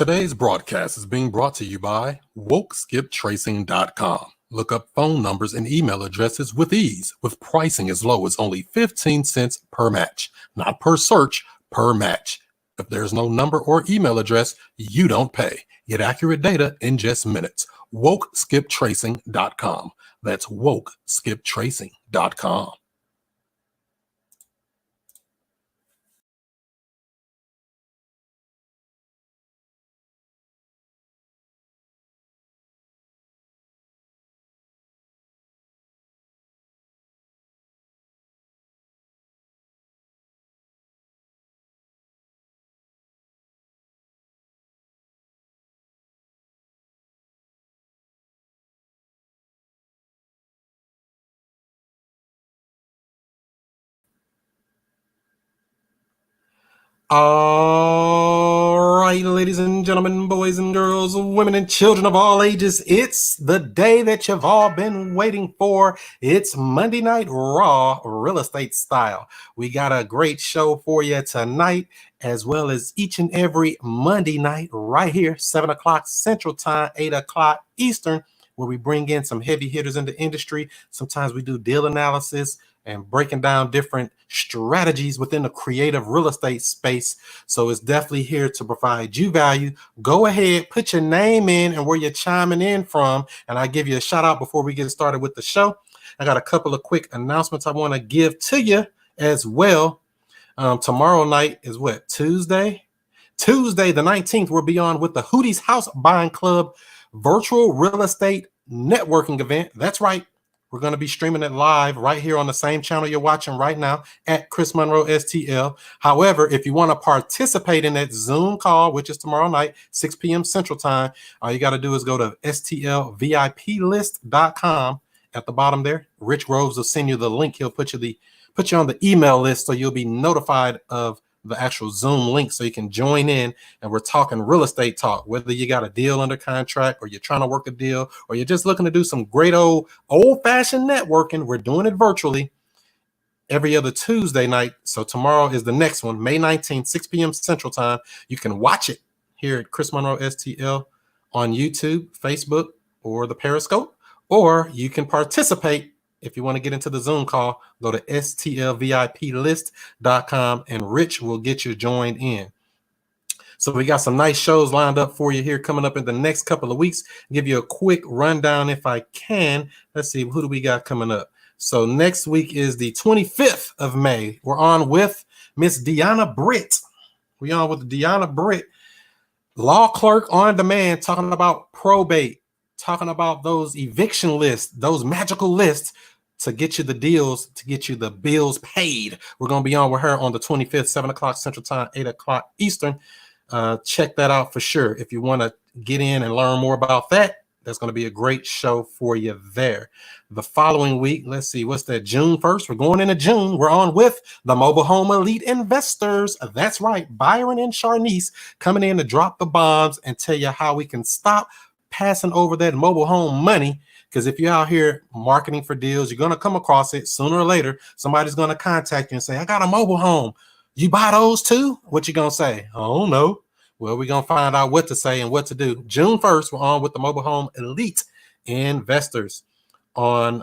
Today's broadcast is being brought to you by WokeSkipTracing.com. Look up phone numbers and email addresses with ease, with pricing as low as only 15 cents per match. Not per search, per match. If there's no number or email address, you don't pay. Get accurate data in just minutes. WokeSkipTracing.com. That's WokeSkipTracing.com. All right, ladies and gentlemen, boys and girls, women and children of all ages, it's the day that you've all been waiting for. It's Monday Night Raw, real estate style. We got a great show for you tonight, as well as each and every Monday night right here, 7 o'clock Central Time, 8 o'clock Eastern, where we bring in some heavy hitters in the industry. Sometimes we do deal analysis and breaking down different strategies within the creative real estate space. So it's definitely here to provide you value. Go ahead, put your name in and where you're chiming in from, and I'll give you a shout out before we get started with the show. I got a couple of quick announcements I want to give to you as well. Tomorrow night is what? Tuesday the 19th, we'll be on with the Hootie's House Buying Club virtual real estate networking event. That's right. We're going to be streaming it live right here on the same channel you're watching right now at Chris Monroe STL. However, if you want to participate in that Zoom call, which is tomorrow night, 6 p.m. Central Time, all you got to do is go to stlviplist.com. At the bottom there, Rich Groves will send you the link. He'll put you on the email list so you'll be notified of the actual Zoom link so you can join in, and we're talking real estate talk, whether you got a deal under contract or you're trying to work a deal or you're just looking to do some great old-fashioned networking. We're doing it virtually every other Tuesday night. So tomorrow is the next one, May 19th, 6 p.m. Central Time. You can watch it here at Chris Monroe STL on YouTube, Facebook, or the Periscope, or you can participate. If you want to get into the Zoom call, go to stlviplist.com and Rich will get you joined in. So we got some nice shows lined up for you here coming up in the next couple of weeks. Give you a quick rundown if I can. Let's see, who do we got coming up? So next week is the 25th of May. We're on with Miss Deanna Britt. We're on with Deanna Britt, law clerk on demand, talking about probate, talking about those eviction lists, those magical lists to get you the deals, to get you the bills paid. We're going to be on with her on the 25th, 7 o'clock Central Time, 8 o'clock Eastern. Check that out for sure. If you want to get in and learn more about that, that's going to be a great show for you there. The following week, let's see, what's that, June 1st? We're going into June. We're on with the Mobile Home Elite Investors. That's right, Byron and Sharnice coming in to drop the bombs and tell you how we can stop passing over that mobile home money. Because if you're out here marketing for deals, you're going to come across it sooner or later. Somebody's going to contact you and say, I got a mobile home. You buy those too? What you going to say? Oh, no. Well, we're going to find out what to say and what to do. June 1st, we're on with the Mobile Home Elite Investors. On,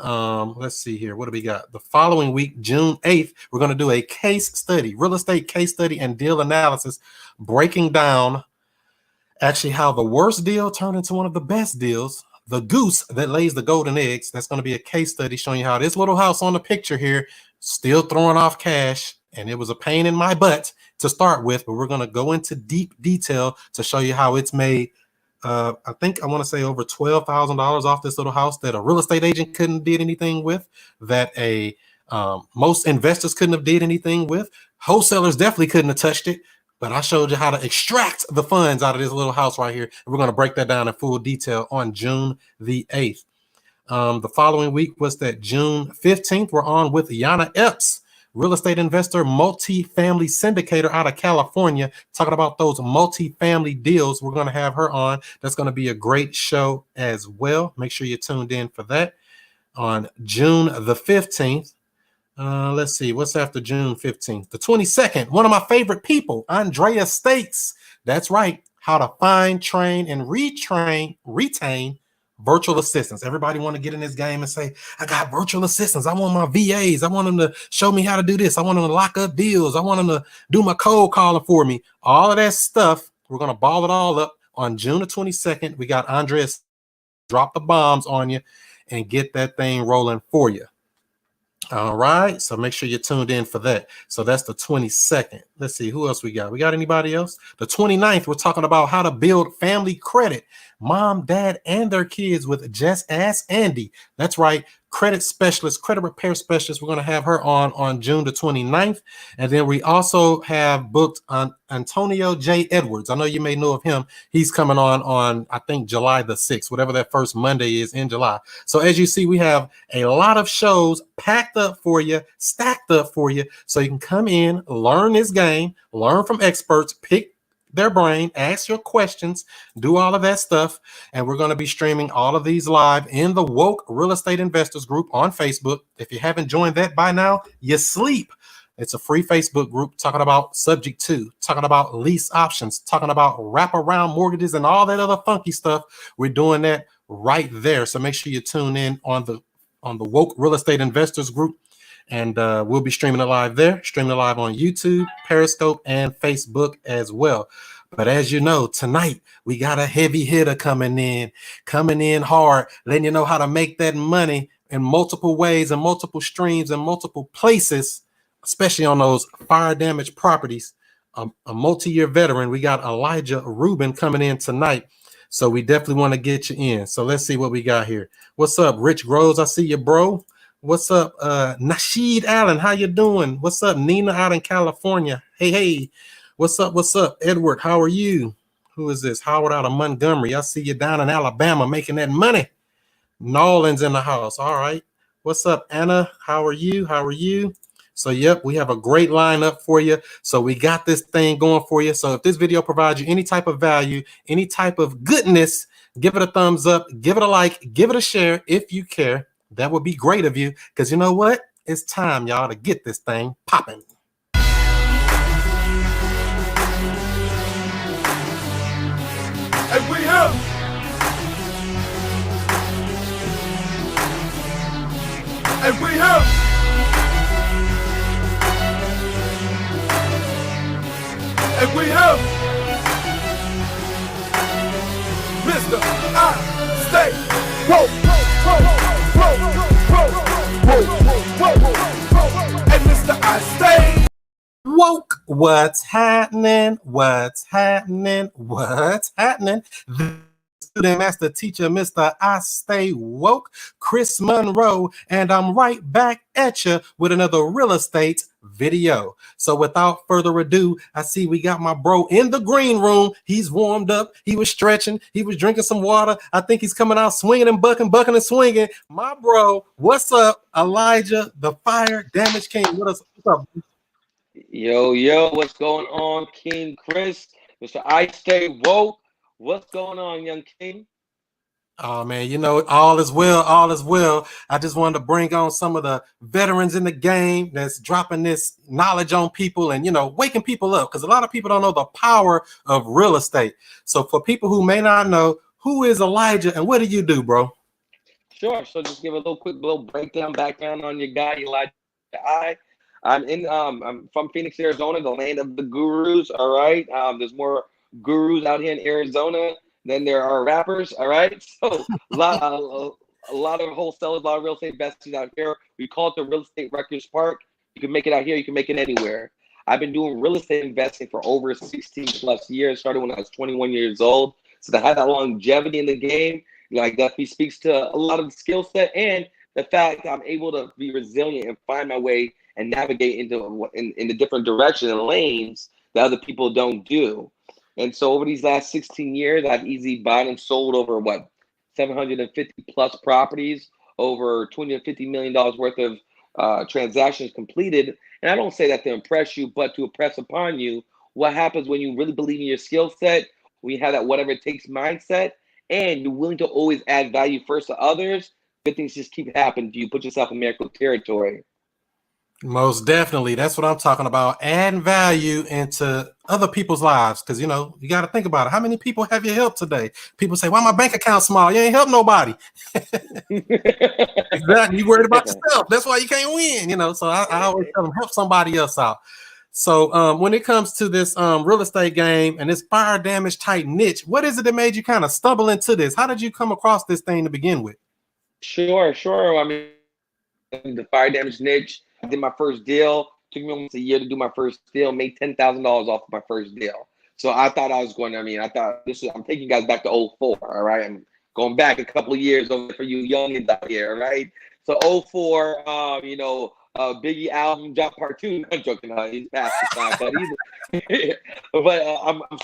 let's see here. What do we got? The following week, June 8th, we're going to do a case study, real estate case study and deal analysis, breaking down actually how the worst deal turned into one of the best deals. The goose that lays the golden eggs. That's going to be a case study showing you how this little house on the picture here still throwing off cash, and it was a pain in my butt to start with, but we're going to go into deep detail to show you how it's made. I think I want to say over $12,000 off this little house that a real estate agent couldn't did anything with, that most investors couldn't have did anything with. Wholesalers definitely couldn't have touched it. But I showed you how to extract the funds out of this little house right here. And we're going to break that down in full detail on June the 8th. The following week was that June 15th. We're on with Yana Epps, real estate investor, multifamily syndicator out of California, talking about those multifamily deals. We're going to have her on. That's going to be a great show as well. Make sure you're tuned in for that. On June the 15th, let's see, what's after June 15th? The 22nd, one of my favorite people, Andrea Stakes. That's right, how to find, train, and retain virtual assistants. Everybody want to get in this game and say, I got virtual assistants. I want my VAs. I want them to show me how to do this. I want them to lock up deals. I want them to do my cold calling for me. All of that stuff, we're going to ball it all up on June the 22nd. We got Andres drop the bombs on you and get that thing rolling for you. All right, so make sure you're tuned in for that. So that's the 22nd. Let's see, who else we got? We got anybody else? The 29th, we're talking about how to build family credit. Mom, dad, and their kids with Just Ask Andy. That's right, credit specialist, credit repair specialist. We're going to have her on June the 29th. And then we also have booked on Antonio J. Edwards. I know you may know of him. He's coming on I think, July the 6th, whatever that first Monday is in July. So as you see, we have a lot of shows packed up for you, stacked up for you, so you can come in, learn this game, learn from experts, pick their brain, ask your questions, do all of that stuff. And we're going to be streaming all of these live in the Woke Real Estate Investors group on Facebook. If you haven't joined that by now, you sleep. It's a free Facebook group talking about subject to, talking about lease options, talking about wraparound mortgages and all that other funky stuff. We're doing that right there. So make sure you tune in on the Woke Real Estate Investors group. And we'll be streaming it live there, streaming it live on YouTube, Periscope, and Facebook as well. But as you know, tonight we got a heavy hitter coming in hard, letting you know how to make that money in multiple ways and multiple streams and multiple places, especially on those fire damaged properties. A multi-year veteran. We got Elijah Rubin coming in tonight. So we definitely want to get you in. So let's see what we got here. What's up, Rich Groves? I see you, bro. What's up, Nasheed Allen? How you doing? What's up, Nina out in California? Hey. What's up, Edward? How are you? Who is this? Howard out of Montgomery. I see you down in Alabama making that money. Nolan's in the house. All right. What's up, Anna? How are you? So, yep, we have a great lineup for you. So we got this thing going for you. So if this video provides you any type of value, any type of goodness, give it a thumbs up, give it a like, give it a share if you care. That would be great of you, because you know what? It's time, y'all, to get this thing popping. And we have Mr. I Stay Woke. And Mr. I Stay Woke. What's happening? The student master teacher, Mr. I Stay Woke, Chris Monroe, and I'm right back at you with another real estate video. So without further ado, I see we got my bro in the green room. He's warmed up. He was stretching. He was drinking some water. I think he's coming out swinging and bucking and swinging. My bro, what's up, Elijah, the fire damage king? What's up? Yo, what's going on, King Chris? Mr. I Stay Woke. What's going on, young king? Oh, man, you know, all is well. I just wanted to bring on some of the veterans in the game that's dropping this knowledge on people and, you know, waking people up, because a lot of people don't know the power of real estate. So for people who may not know, who is Elijah and what do you do, bro? Sure. So just give a quick background on your guy, Elijah. I'm from Phoenix, Arizona, the land of the gurus. All right. There's more gurus out here in Arizona than there are rappers. All right. So a lot of wholesalers, a lot of real estate investors out here. We call it the Real Estate Records Park. You can make it out here. You can make it anywhere. I've been doing real estate investing for over 16 plus years. Started when I was 21 years old. So to have that longevity in the game, you know, I definitely speaks to a lot of the skill set and the fact that I'm able to be resilient and find my way and navigate into in the different directions and lanes that other people don't do. And so over these last 16 years, I've easily bought and sold over 750 plus properties, over $250 million worth of transactions completed. And I don't say that to impress you, but to impress upon you what happens when you really believe in your skill set, when you have that whatever it takes mindset, and you're willing to always add value first to others. Good things just keep happening to you. Put yourself in miracle territory. Most definitely. That's what I'm talking about. Adding value into other people's lives. Because, you know, you got to think about it. How many people have you helped today? People say, why my bank account small? You ain't helped nobody. Exactly. You worried about yourself. That's why you can't win, you know. So I always tell them, help somebody else out. So when it comes to this real estate game and this fire damage type niche, what is it that made you kind of stumble into this? How did you come across this thing to begin with? Sure. I mean, the fire damage niche. I did my first deal. Took me almost a year to do my first deal. Made $10,000 off of my first deal. So I thought I was going to. I mean, I thought this is. I'm taking you guys back to '04. All right, I'm going back a couple of years over for you youngins out here. All right. So '04. Biggie album drop part 2. I'm joking. He's past the time, but he's.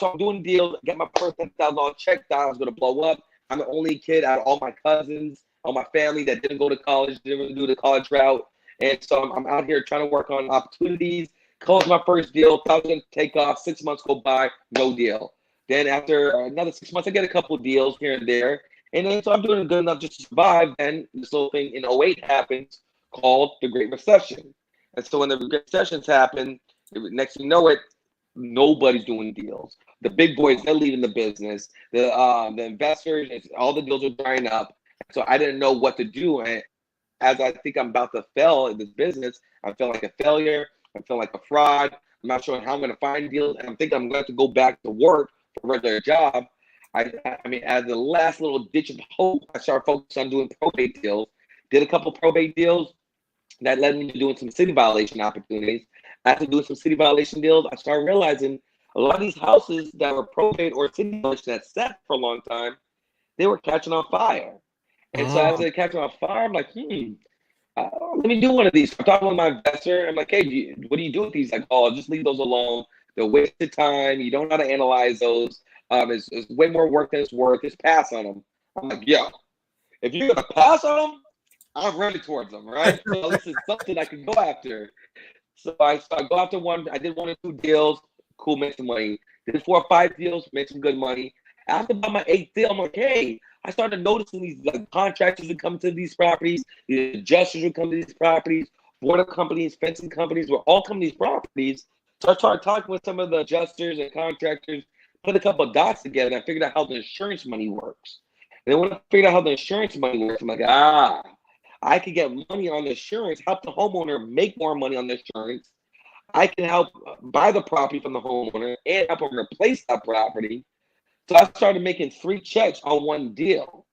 I'm doing deals. Get my first $10,000 check. Thought I was going to blow up. I'm the only kid out of all my cousins, all my family that didn't go to college, didn't do the college route. And so I'm out here trying to work on opportunities. Closed my first deal. Thought I was going to take off. 6 months go by, no deal. Then after another 6 months, I get a couple of deals here and there. And then so I'm doing good enough just to survive. Then this little thing in '08 happens called the Great Recession. And so when the Great Recessions happen, next thing you know it, nobody's doing deals. The big boys, they're leaving the business. The investors, all the deals are drying up. So I didn't know what to do. And as I think I'm about to fail in this business, I feel like a failure. I feel like a fraud. I'm not sure how I'm going to find deals. And I'm thinking I'm going to go back to work for a regular job. I mean, as the last little ditch of hope, I started focusing on doing probate deals. Did a couple probate deals that led me to doing some city violation opportunities. After doing some city violation deals, I started realizing a lot of these houses that were probate or city violation that sat for a long time, they were catching on fire. And so as they catch on fire, I'm like, let me do one of these. I'm talking with my investor. I'm like, hey, what do you do with these? Like, oh, just leave those alone. They're wasted time. You don't know how to analyze those. It's way more work than it's worth. Just pass on them. I'm like, yo, if you're going to pass on them, I'm running towards them, right? So this is something I can go after. So I go after one. I did 1 or 2 deals. Cool, made some money. Did 4 or 5 deals, made some good money. After about my 8th deal, I'm like, hey, I started noticing these contractors would come to these properties, the adjusters would come to these properties, water companies, fencing companies were all coming to these properties. So I started talking with some of the adjusters and contractors, put a couple of dots together, and I figured out how the insurance money works. And then when I figured out how the insurance money works, I'm like, I could get money on the insurance, help the homeowner make more money on the insurance. I can help buy the property from the homeowner and help them replace that property. So I started making 3 checks on one deal.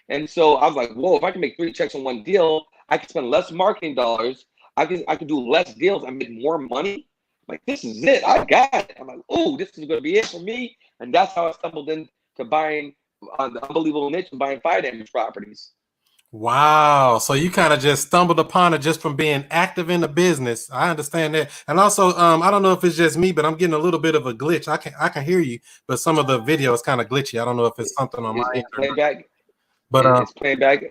And so I was like, whoa, if I can make 3 checks on one deal, I can spend less marketing dollars. I can do less deals and make more money. I'm like, this is it. I got it. I'm like, oh, this is going to be it for me. And that's how I stumbled into buying the unbelievable niche of buying fire damage properties. Wow. So you kind of just stumbled upon it just from being active in the business. I understand that. And also, I don't know if it's just me, but I'm getting a little bit of a glitch. I can hear you, but some of the video is kind of glitchy. I don't know if it's something on my end. Playback. But it's playing back.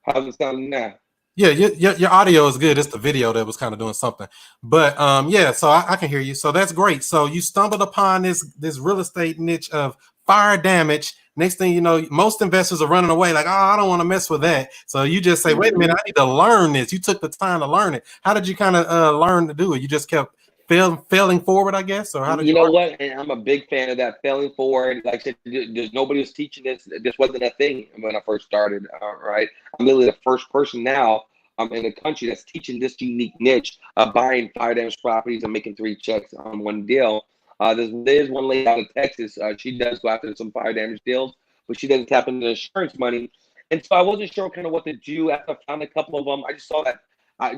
How's it sounding now? Yeah, your audio is good. It's the video that was kind of doing something. But yeah, so I can hear you. So that's great. So you stumbled upon this real estate niche of fire damage. Next thing you know, most investors are running away like, oh, I don't want to mess with that. So you just say, wait a minute, I need to learn this. You took the time to learn it. How did you kind of learn to do it? You just kept failing forward, I guess? Or how did you know what? And I'm a big fan of that, failing forward. Like I said, there's nobody was teaching this. This wasn't a thing when I first started, right? I'm literally the first person now in the country that's teaching this unique niche of buying fire damage properties and making 3 checks on one deal. There's one lady out of Texas. She does go after some fire damage deals, but she doesn't tap into the insurance money. And so I wasn't sure kind of what to do. After I found a couple of them, I just saw that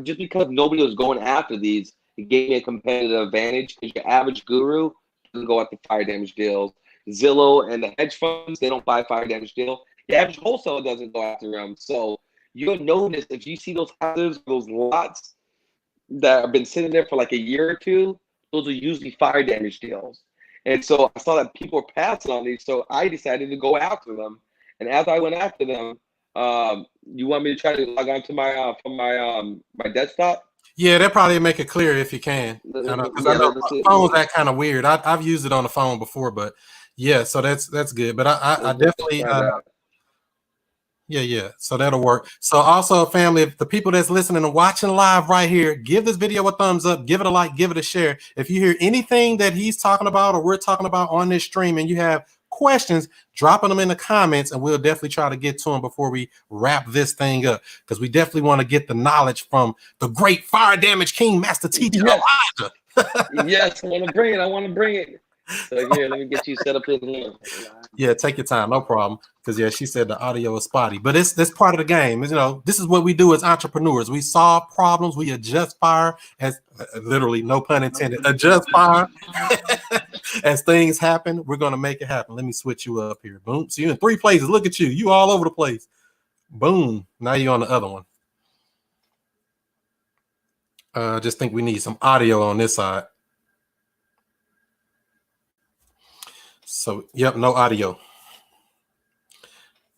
just because nobody was going after these, it gave me a competitive advantage because your average guru doesn't go after fire damage deals. Zillow and the hedge funds, they don't buy fire damage deals. The average wholesaler doesn't go after them. So you'll notice if you see those houses, those lots that have been sitting there for like a year or 2, those are usually fire damage deals. And so I saw that people were passing on these, so I decided to go after them. And as I went after them, you want me to try to log on to my from my desktop? Yeah, that probably make it clear if you can. Because I know phones that kind of weird. I've used it on the phone before, but yeah, so that's good. But I definitely Yeah. So that'll work. So also, family, if the people that's listening and watching live right here, give this video a thumbs up, give it a like, give it a share. If you hear anything that he's talking about or we're talking about on this stream and you have questions, dropping them in the comments, and we'll definitely try to get to them before we wrap this thing up, because we definitely want to get the knowledge from the great fire damage king, master teacher Elijah. Yes, I want to bring it. So here, let me get you set up in here. Yeah, take your time, no problem. Because yeah, she said the audio is spotty, but it's part of the game. You know, this is what we do as entrepreneurs. We solve problems, we adjust fire, as literally, no pun intended, adjust fire as things happen. We're gonna make it happen. Let me switch you up here. Boom. So you're in 3 places. Look at you. You all over the place. Boom. Now you're on the other one. Just think we need some audio on this side. So, yep, no audio.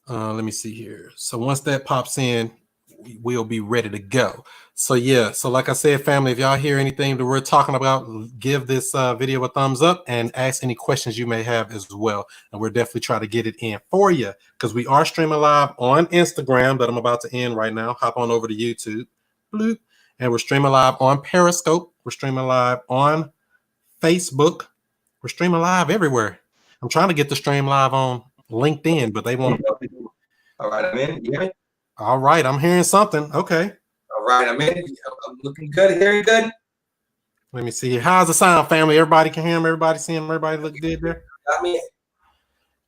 Let me see here. So once that pops in, we'll be ready to go. So yeah, so like I said, family, if y'all hear anything that we're talking about, give this video a thumbs up and ask any questions you may have as well. And we're definitely trying to get it in for you, because we are streaming live on Instagram that I'm about to end right now. Hop on over to YouTube. Bloop. And we're streaming live on Periscope. We're streaming live on Facebook. We're streaming live everywhere. I'm trying to get the stream live on LinkedIn, but they won't. All right, I'm in. You hear me? All right, I'm hearing something. Okay. All right, I'm in. I'm looking good. Hearing good. Let me see. How's the sound, family? Everybody can hear him. Everybody see him. Everybody look good there. Got me.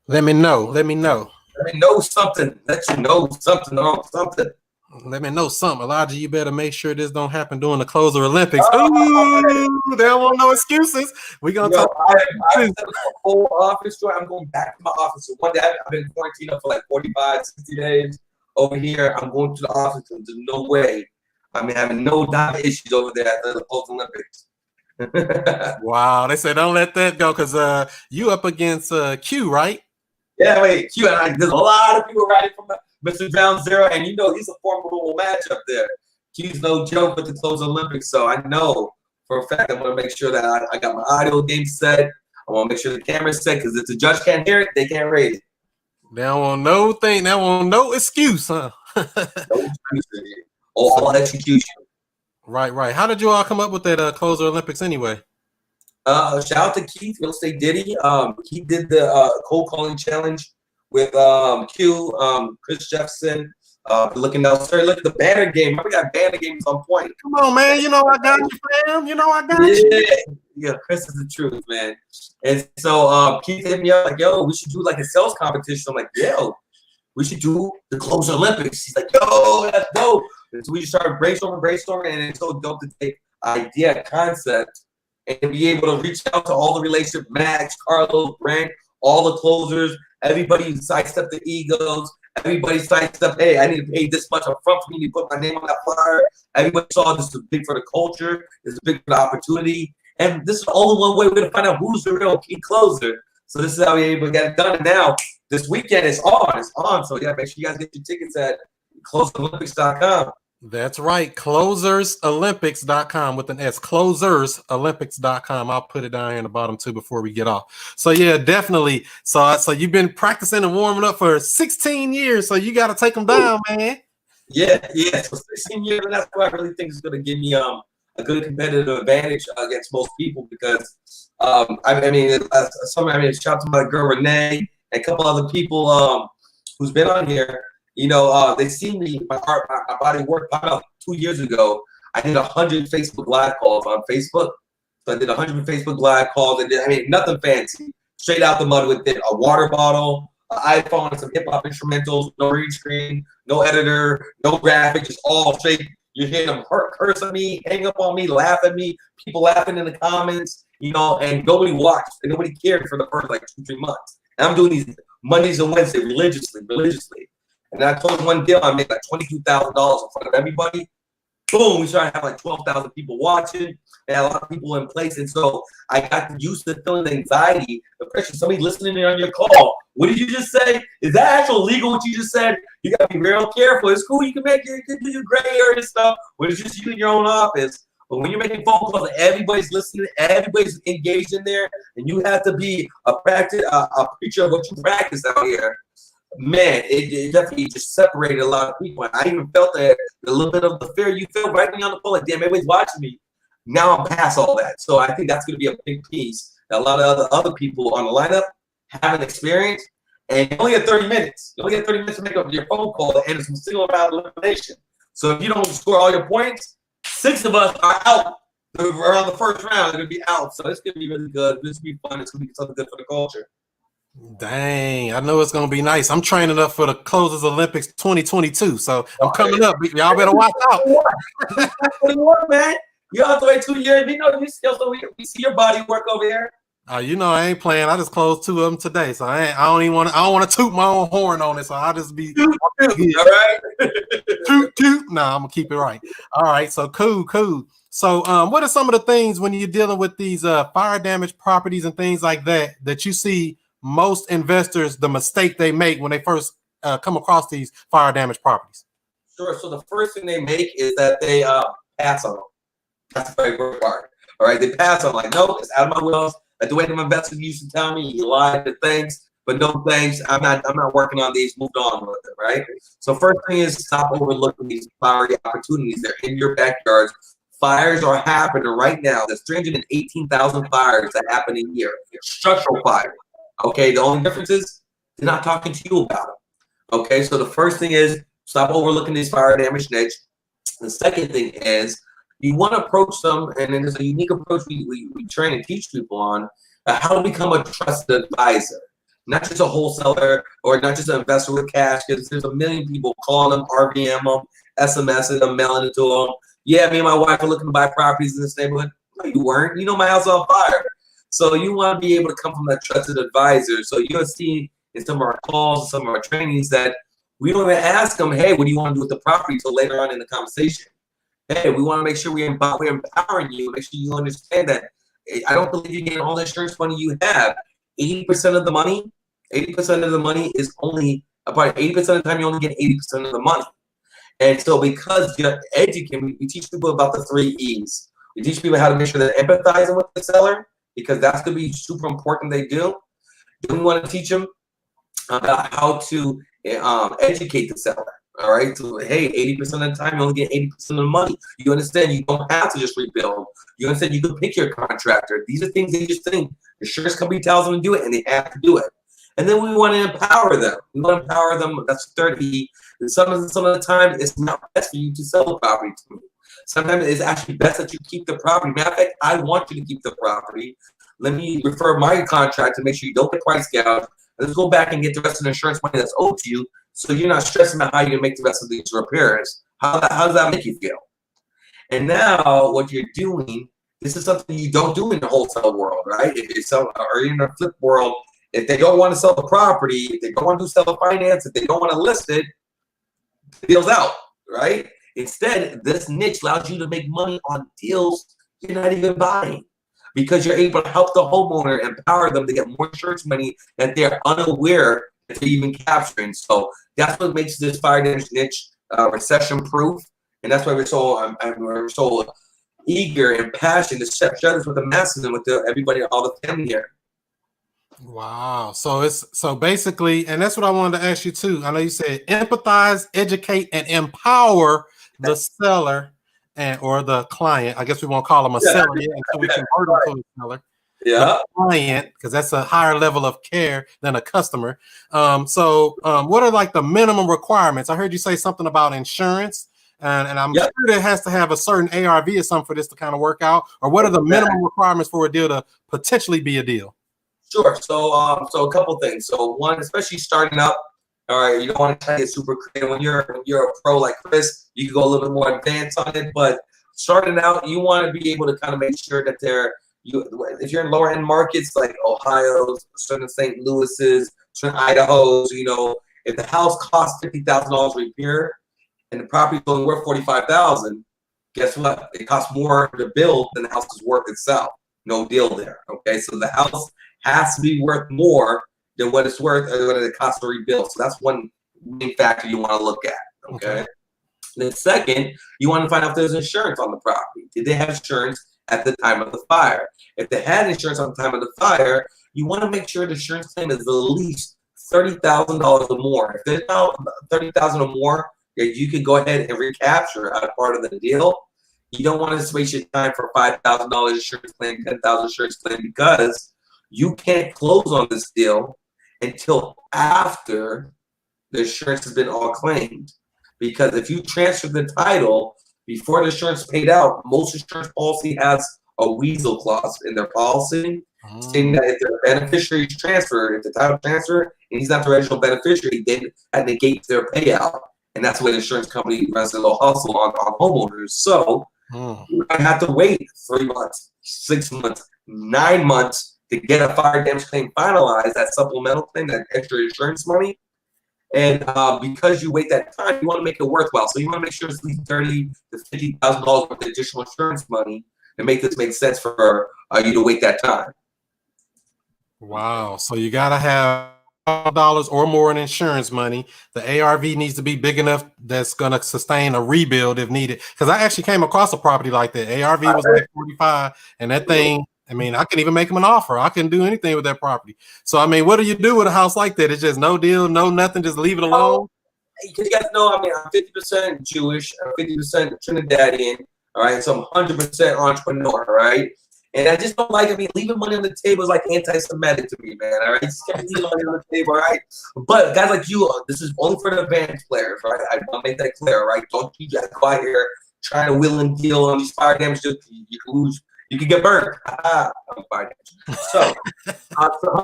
Let me know. Let me know. Let me know something. Let you know something on something. Let me know something. Elijah, you better make sure this don't happen during the closer Olympics. Ooh, there won't no excuses. We're going to talk. I have a whole office tour. I'm going back to my office. So one day I've been quarantined up for like 45, 60 days. Over here, I'm going to the office. And there's no way. I'm having no diet issues over there at the post Olympics. Wow. They said don't let that go, because you up against Q, right? Yeah, wait. Q, there's a lot of people riding from Mr. Ground Zero, and you know he's a formidable match up there. Q's no joke with the close Olympics, so I know for a fact I want to make sure that I got my audio game set. I want to make sure the camera's set, because if the judge can't hear it, they can't rate it. They don't want no thing. They want no excuse, huh? No excuse. All execution. Right. How did you all come up with that closer Olympics anyway? Shout out to Keith, Real Estate Diddy. He did the cold calling challenge with Q, Chris Jefferson. Looking out, sir. Look at the banner game. We got banner games on point. Come on, man. You know I got you, fam. You know I got you. Yeah, Chris is the truth, man. And so Keith hit me up like, yo, we should do like a sales competition. I'm like, yo, we should do the closer Olympics. He's like, yo, that's dope. And so we just started brainstorming, and it's so dope to take idea, concept, and be able to reach out to all the relationship, Max, Carlos, Brent, all the closers. Everybody sidestep the egos. Everybody sidestep, hey, I need to pay this much up front for me to put my name on that flyer. Everybody saw this is big for the culture. This is big for the opportunity. And this is only one way we're going to find out who's the real key closer. So this is how we're able to get it done. And now, this weekend is on. It's on. So, yeah, make sure you guys get your tickets at closerolympics.com. That's right. Closersolympics.com with an S. Closersolympics.com. I'll put it down here in the bottom too before we get off. So yeah, definitely. So you've been practicing and warming up for 16 years. So you got to take them down, man. Yeah. So 16 years, and that's what I really think is going to give me a good competitive advantage against most people, because shout out to my girl Renee and a couple other people who's been on here. You know, they see me, my body work. About 2 years ago, I did 100 Facebook Live calls on Facebook. So I did 100 Facebook Live calls, and nothing fancy. Straight out the mud with it. A water bottle, an iPhone, and some hip hop instrumentals. No green screen, no editor, no graphic, just all straight. You're hearing them curse at me, hang up on me, laugh at me. People laughing in the comments, you know, and nobody watched and nobody cared for the first like 2-3 months. And I'm doing these Mondays and Wednesdays religiously. And I told one deal I made like $22,000 in front of everybody. Boom, we started having like 12,000 people watching and a lot of people in place. And so I got used to feeling the anxiety, the pressure. Somebody listening on your call. What did you just say? Is that actually legal what you just said? You got to be real careful. It's cool. You can do your gray area stuff when it's just you in your own office. But when you're making phone calls, everybody's listening, everybody's engaged in there, and you have to be a preacher of what you practice out here. man, it definitely just separated a lot of people. And I even felt that a little bit of the fear you feel right when you're on the phone, like, damn, everybody's watching me. Now I'm past all that. So I think that's going to be a big piece that a lot of other people on the lineup haven't experienced. And you only get 30 minutes. You only get 30 minutes to make up your phone call, and it's a single round elimination. So if you don't score all your points, 6 of us are out around the first round. They're going to be out. So it's going to be really good. This will be fun. It's going to be something good for the culture. Dang, I know it's gonna be nice. I'm training up for the Closers Olympics 2022, so I'm coming up. Y'all better watch out. Man, you have to wait 2 years. We know you still, so we see your body work over here. You know I ain't playing. I just closed 2 of them today, so I don't want to toot my own horn on it. So I'll just be all right. toot. Nah, I'm gonna keep it right. All right, so cool. So what are some of the things when you're dealing with these fire damage properties and things like that you see most investors, the mistake they make when they first come across these fire damage properties? Sure. So the first thing they make is that they pass on them. That's the very good part. All right, they pass on, like, no, it's out of my wheels. Like the way the investor used to tell me, you lied to things, but no thanks. I'm not working on these. Moved on with it. Right. So first thing is stop overlooking these fiery opportunities. They're in your backyards. Fires are happening right now. There's 318,000 fires that happen a year. Structural fires. Okay, the only difference is they're not talking to you about them. Okay, so the first thing is stop overlooking these fire damage niche. The second thing is you want to approach them, and then there's a unique approach we train and teach people on how to become a trusted advisor. Not just a wholesaler or not just an investor with cash, because there's a million people calling them, RVM them, SMSing them, mailing it to them. Yeah, me and my wife are looking to buy properties in this neighborhood. No, you weren't. You know my house is on fire. So you want to be able to come from that trusted advisor. So you'll see in some of our calls and some of our trainings that we don't even ask them, hey, what do you want to do with the property until later on in the conversation. Hey, we want to make sure we're empowering you, make sure you understand that I don't believe you get all the insurance money you have. 80% of the money is only about 80% of the time you only get 80% of the money. And so because you're educating, we teach people about the 3 E's. We teach people how to make sure they're empathizing with the seller, because that's going to be super important they do. Then we want to teach them about how to educate the seller. All right. So, hey, 80% of the time, you only get 80% of the money. You understand you don't have to just rebuild. You understand you can pick your contractor. These are things they just think. The insurance company tells them to do it, and they have to do it. And then we want to empower them. We want to empower them. That's the 3rd E. And some of the time, it's not best for you to sell the property to me. Sometimes it's actually best that you keep the property. Matter of fact, I want you to keep the property. Let me refer my contract to make sure you don't get price gouged. Let's go back and get the rest of the insurance money that's owed to you, so you're not stressing about how you're going to make the rest of these repairs. How does that make you feel? And now what you're doing, this is something you don't do in the wholesale world, right? If you sell, or in the flip world, if they don't want to sell the property, if they don't want to sell the finance, if they don't want to list it, the deal's out, right? Instead, this niche allows you to make money on deals you're not even buying, because you're able to help the homeowner, empower them to get more insurance money that they're unaware that they're even capturing. So that's what makes this fire damage niche recession proof, and that's why we're so eager and passionate to share this with the masses and with everybody, all the family here. Wow. So basically, and that's what I wanted to ask you too. I know you said empathize, educate, and empower the seller or the client. I guess we won't call them a seller yet until we convert them to a seller. Yeah. The client, because that's a higher level of care than a customer. So what are like the minimum requirements? I heard you say something about insurance, and I'm sure it has to have a certain ARV or something for this to kind of work out. Or what are the minimum requirements for a deal to potentially be a deal? Sure. So a couple things. So one, especially starting up, all right, you don't want to try to get super creative. When you're a pro like Chris, you can go a little bit more advanced on it. But starting out, you want to be able to kind of make sure that if you're in lower end markets like Ohio, certain St. Louis's, certain Idaho's, if the house costs $50,000 a repair and the property is only worth $45,000, guess what? It costs more to build than the house is worth itself. No deal there. Okay, so the house has to be worth more than what it's worth or what it costs to rebuild. So that's one main factor you want to look at. Okay. Then second, you want to find out if there's insurance on the property. Did they have insurance at the time of the fire? If they had insurance on the time of the fire, you want to make sure the insurance claim is at least $30,000 or more. If there's now $30,000 or more, you can go ahead and recapture as part of the deal. You don't want to waste your time for $5,000 insurance claim, $10,000 insurance claim, because you can't close on this deal until after the insurance has been all claimed. Because if you transfer the title before the insurance paid out, most insurance policy has a weasel clause in their policy, stating that if the beneficiary is transferred, if the title transferred and he's not the original beneficiary, then that negates their payout. And that's where the insurance company runs a little hustle on homeowners. So you might have to wait 3 months, 6 months, 9 months to get a fire damage claim finalized, that supplemental claim, that extra insurance money. And because you wait that time, you want to make it worthwhile. So you want to make sure it's at least $30,000 to $50,000 worth of additional insurance money to make this make sense for you to wait that time. Wow. So you got to have $5 or more in insurance money. The ARV needs to be big enough that's going to sustain a rebuild if needed. Because I actually came across a property like that. ARV was like 45, and that thing, I mean, I couldn't even make them an offer. I couldn't do anything with that property. So, I mean, what do you do with a house like that? It's just no deal, no nothing, just leave it alone? Because you guys know, I mean, I'm 50% Jewish, I'm 50% Trinidadian, all right? So I'm 100% entrepreneur, right? And I just don't like, I mean, leaving money on the table is like anti-Semitic to me, man, all right? Just can't leave money on the table, all right? But guys like you, this is only for the advanced players, right? I want to make that clear, right? Don't you guys go out here trying to wheel and deal on these fire damage, you can lose. You can get burned. I'm fire damage. So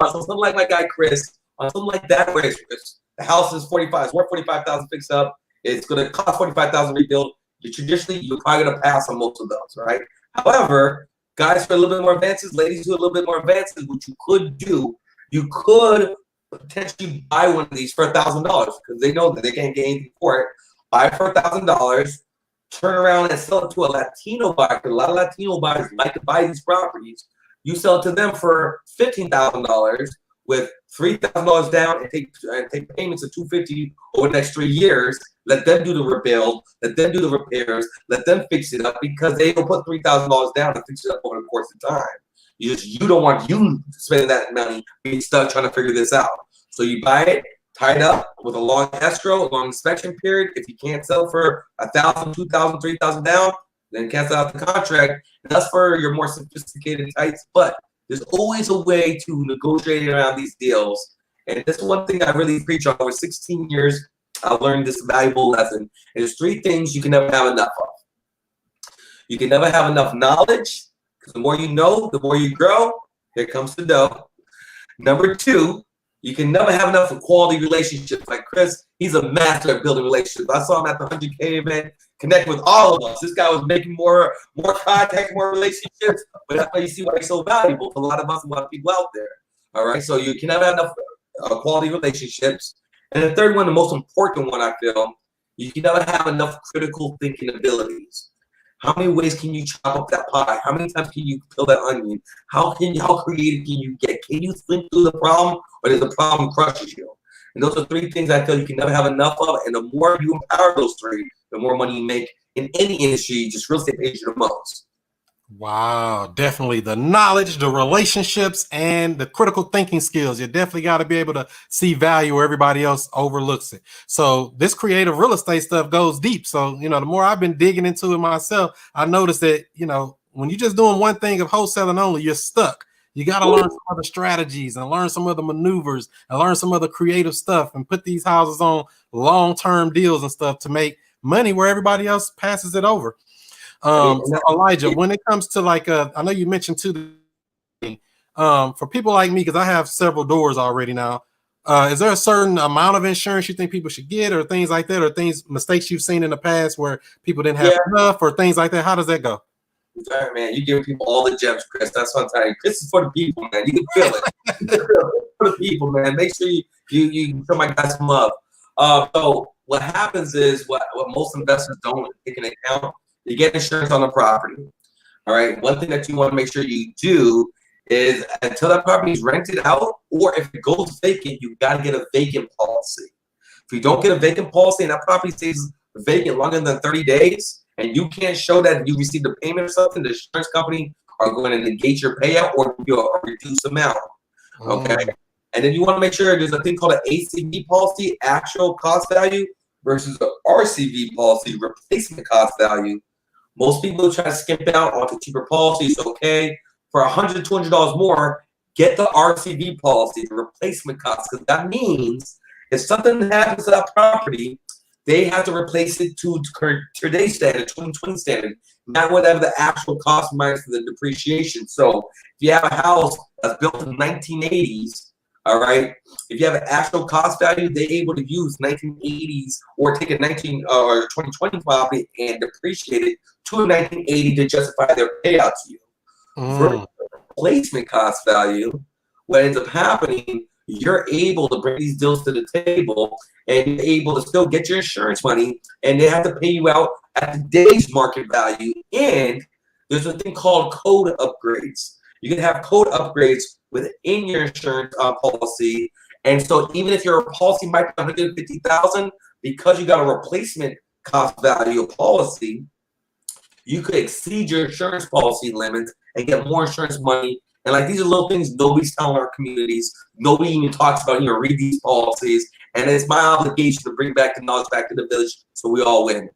something like my guy Chris, something like that, where the house is 45, it's worth 45,000 fix up. It's going to cost 45,000 rebuild. You're probably going to pass on most of those, right? However, guys for a little bit more advances, ladies who are a little bit more advances, what you could do, you could potentially buy one of these for $1,000 because they know that they can't get anything for it. Buy it for $1,000. Turn around and sell it to a Latino buyer. A lot of Latino buyers like to buy these properties. You sell it to them for $15,000 with $3,000 down and take payments of $250 over the next 3 years. Let them do the rebuild. Let them do the repairs. Let them fix it up because they will put $3,000 down and fix it up over the course of time. You don't want you spending that money being stuck trying to figure this out. So you buy it, tie it up with a long escrow, a long inspection period. If you can't sell for $1,000, $2,000, $3,000 down, then cancel out the contract. And that's for your more sophisticated types. But there's always a way to negotiate around these deals. And this is one thing I really preach on. Over 16 years, I learned this valuable lesson. And there's 3 things you can never have enough of. You can never have enough knowledge, because the more you know, the more you grow. Here comes the dough. Number 2, you can never have enough of quality relationships. Like Chris, he's a master at building relationships. I saw him at the 100K event, connect with all of us. This guy was making more contact, more relationships. But that's why you see why he's so valuable to a lot of us, a lot of people out there. All right, so you can never have enough quality relationships. And the third one, the most important one, I feel, you can never have enough critical thinking abilities. How many ways can you chop up that pie? How many times can you peel that onion? How creative can you get? Can you think through the problem, or does the problem crushes you? And those are 3 things I feel you can never have enough of. And the more you empower those 3, the more money you make in any industry. Just real estate pays you the most. Wow, definitely the knowledge, the relationships, and the critical thinking skills. You definitely got to be able to see value where everybody else overlooks it. So this creative real estate stuff goes deep. So, the more I've been digging into it myself, I noticed that, when you're just doing one thing of wholesaling only, you're stuck. You got to learn some other strategies and learn some other maneuvers and learn some other creative stuff and put these houses on long-term deals and stuff to make money where everybody else passes it over. So Elijah, when it comes to I know you mentioned too, for people like me, because I have several doors already now, is there a certain amount of insurance you think people should get, or things like that, or mistakes you've seen in the past where people didn't have enough, or things like that? How does that go? All right, man, you give people all the gems, Chris. That's what I'm telling you. Chris is for the people, man. You can feel it. It's for the people, man. Make sure you show my guys some love. So what happens is what most investors don't take into account. You get insurance on the property. All right. One thing that you want to make sure you do is until that property is rented out, or if it goes vacant, you got to get a vacant policy. If you don't get a vacant policy and that property stays vacant longer than 30 days, and you can't show that you received a payment or something, the insurance company are going to negate your payout or give you a reduced amount. Okay. And then you want to make sure there's a thing called an ACV policy, actual cost value, versus an RCV policy, replacement cost value. Most people try to skimp out onto cheaper policies. Okay, for $100, $200 more, get the RCV policy, the replacement cost, because that means if something happens to that property, they have to replace it to today's standard, 2020 standard, not whatever the actual cost minus the depreciation. So if you have a house that's built in the 1980s, all right, if you have an actual cost value, they're able to use 1980s or take a 2020 property and depreciate it to a 1980 to justify their payout to you. For replacement cost value, what ends up happening, you're able to bring these deals to the table and you're able to still get your insurance money, and they have to pay you out at today's market value. And there's a thing called code upgrades. You can have code upgrades within your insurance policy. And so even if your policy might be $150,000, because you got a replacement cost value policy, you could exceed your insurance policy limits and get more insurance money. And like, these are little things nobody's telling our communities. Nobody even talks about, read these policies. And it's my obligation to bring back the knowledge back to the village so we all win.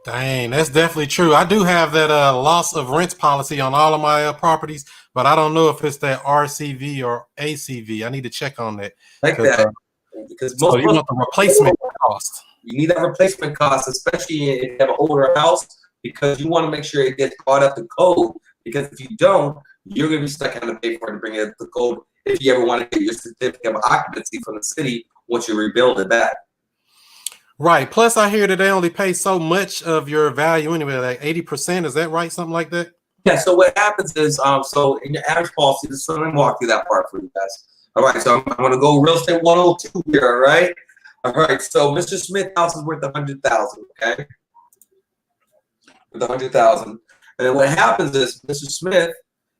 Dang, that's definitely true. I do have that loss of rents policy on all of my properties, but I don't know if it's that RCV or ACV. I need to check on that. Like that. Because so you want the replacement cost. You need that replacement cost, especially if you have an older house, because you want to make sure it gets brought up to code. Because if you don't, you're going to be stuck having to pay for it to bring it to code if you ever want to get your certificate of occupancy from the city once you rebuild it back. Right. Plus, I hear that they only pay so much of your value anyway, like 80%. Is that right? Something like that? Yeah. So what happens is, so in your average policy, just let me walk through that part for you guys. All right. So I'm going to go real estate 102 here. All right. All right. So Mr. Smith house is worth $100,000. Okay. With $100,000. And then what happens is, Mr. Smith,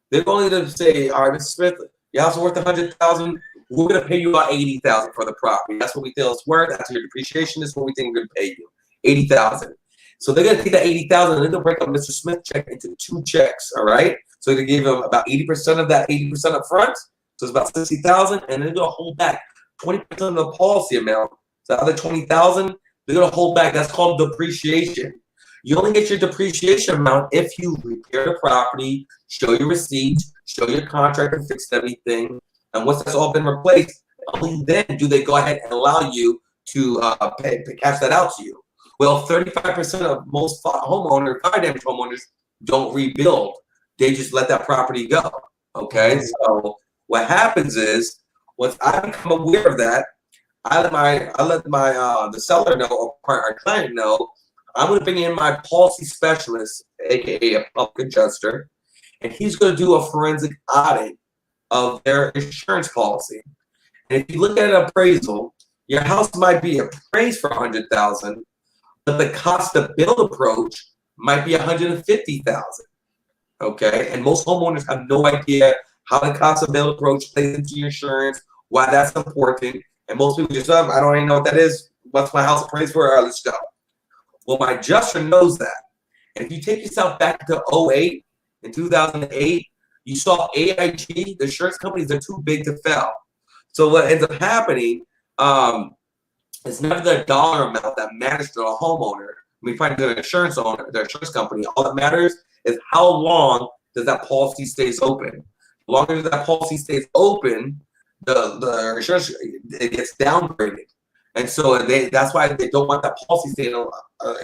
they're going to say, all right, Mr. Smith, your house is worth $100,000. We're going to pay you about $80,000 for the property. That's what we feel it's worth. That's your depreciation. This is what we think we're going to pay you, $80,000. So they're going to take that $80,000 and they're going to break up Mr. Smith check into 2 checks. All right. So they're going to give him about 80% of that 80% up front. So it's about $60,000, and they're going to hold back 20% of the policy amount. So the other $20,000, they're going to hold back. That's called depreciation. You only get your depreciation amount if you repair the property, show your receipts, show your contract and fix everything. And once that's all been replaced, only then do they go ahead and allow you to cash that out to you. Well, 35% of most fire damage homeowners don't rebuild. They just let that property go. Okay, so what happens is, once I become aware of that, I let the seller know, or our client know, I'm going to bring in my policy specialist, aka a public adjuster, and he's going to do a forensic audit of their insurance policy. And if you look at an appraisal, your house might be appraised for $100,000, but the cost to build approach might be $150,000. Okay, and most homeowners have no idea how the cost of build approach plays into your insurance, why that's important, and most people just, I don't even know what that is. What's my house appraised for? All right, let's go. Well, my adjuster knows that. And if you take yourself back to 2008 and 2008, you saw AIG, the insurance companies are too big to fail. So what ends up happening is never the dollar amount that matters to a homeowner. We find the insurance owner, the insurance company, all that matters is how long does that policy stays open. The longer that policy stays open, the insurance, it gets downgraded. And so that's why they don't want that policy staying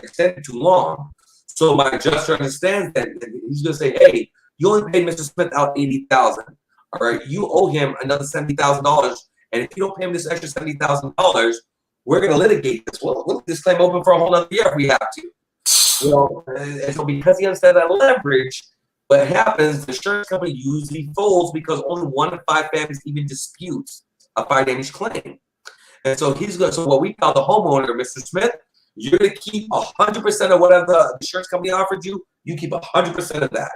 extended too long. So my adjuster understands that. He's going to say, hey, you only paid Mr. Smith out $80,000. All right, you owe him another $70,000. And if you don't pay him this extra $70,000, we're going to litigate this. We'll leave this claim open for a whole other year if we have to. And so because he understands that leverage, what happens, the insurance company usually folds because only 1 in 5 families even disputes a fire damage claim. And so so what we tell the homeowner, Mr. Smith, you're going to keep 100% of whatever the insurance company offered you. You keep 100% of that.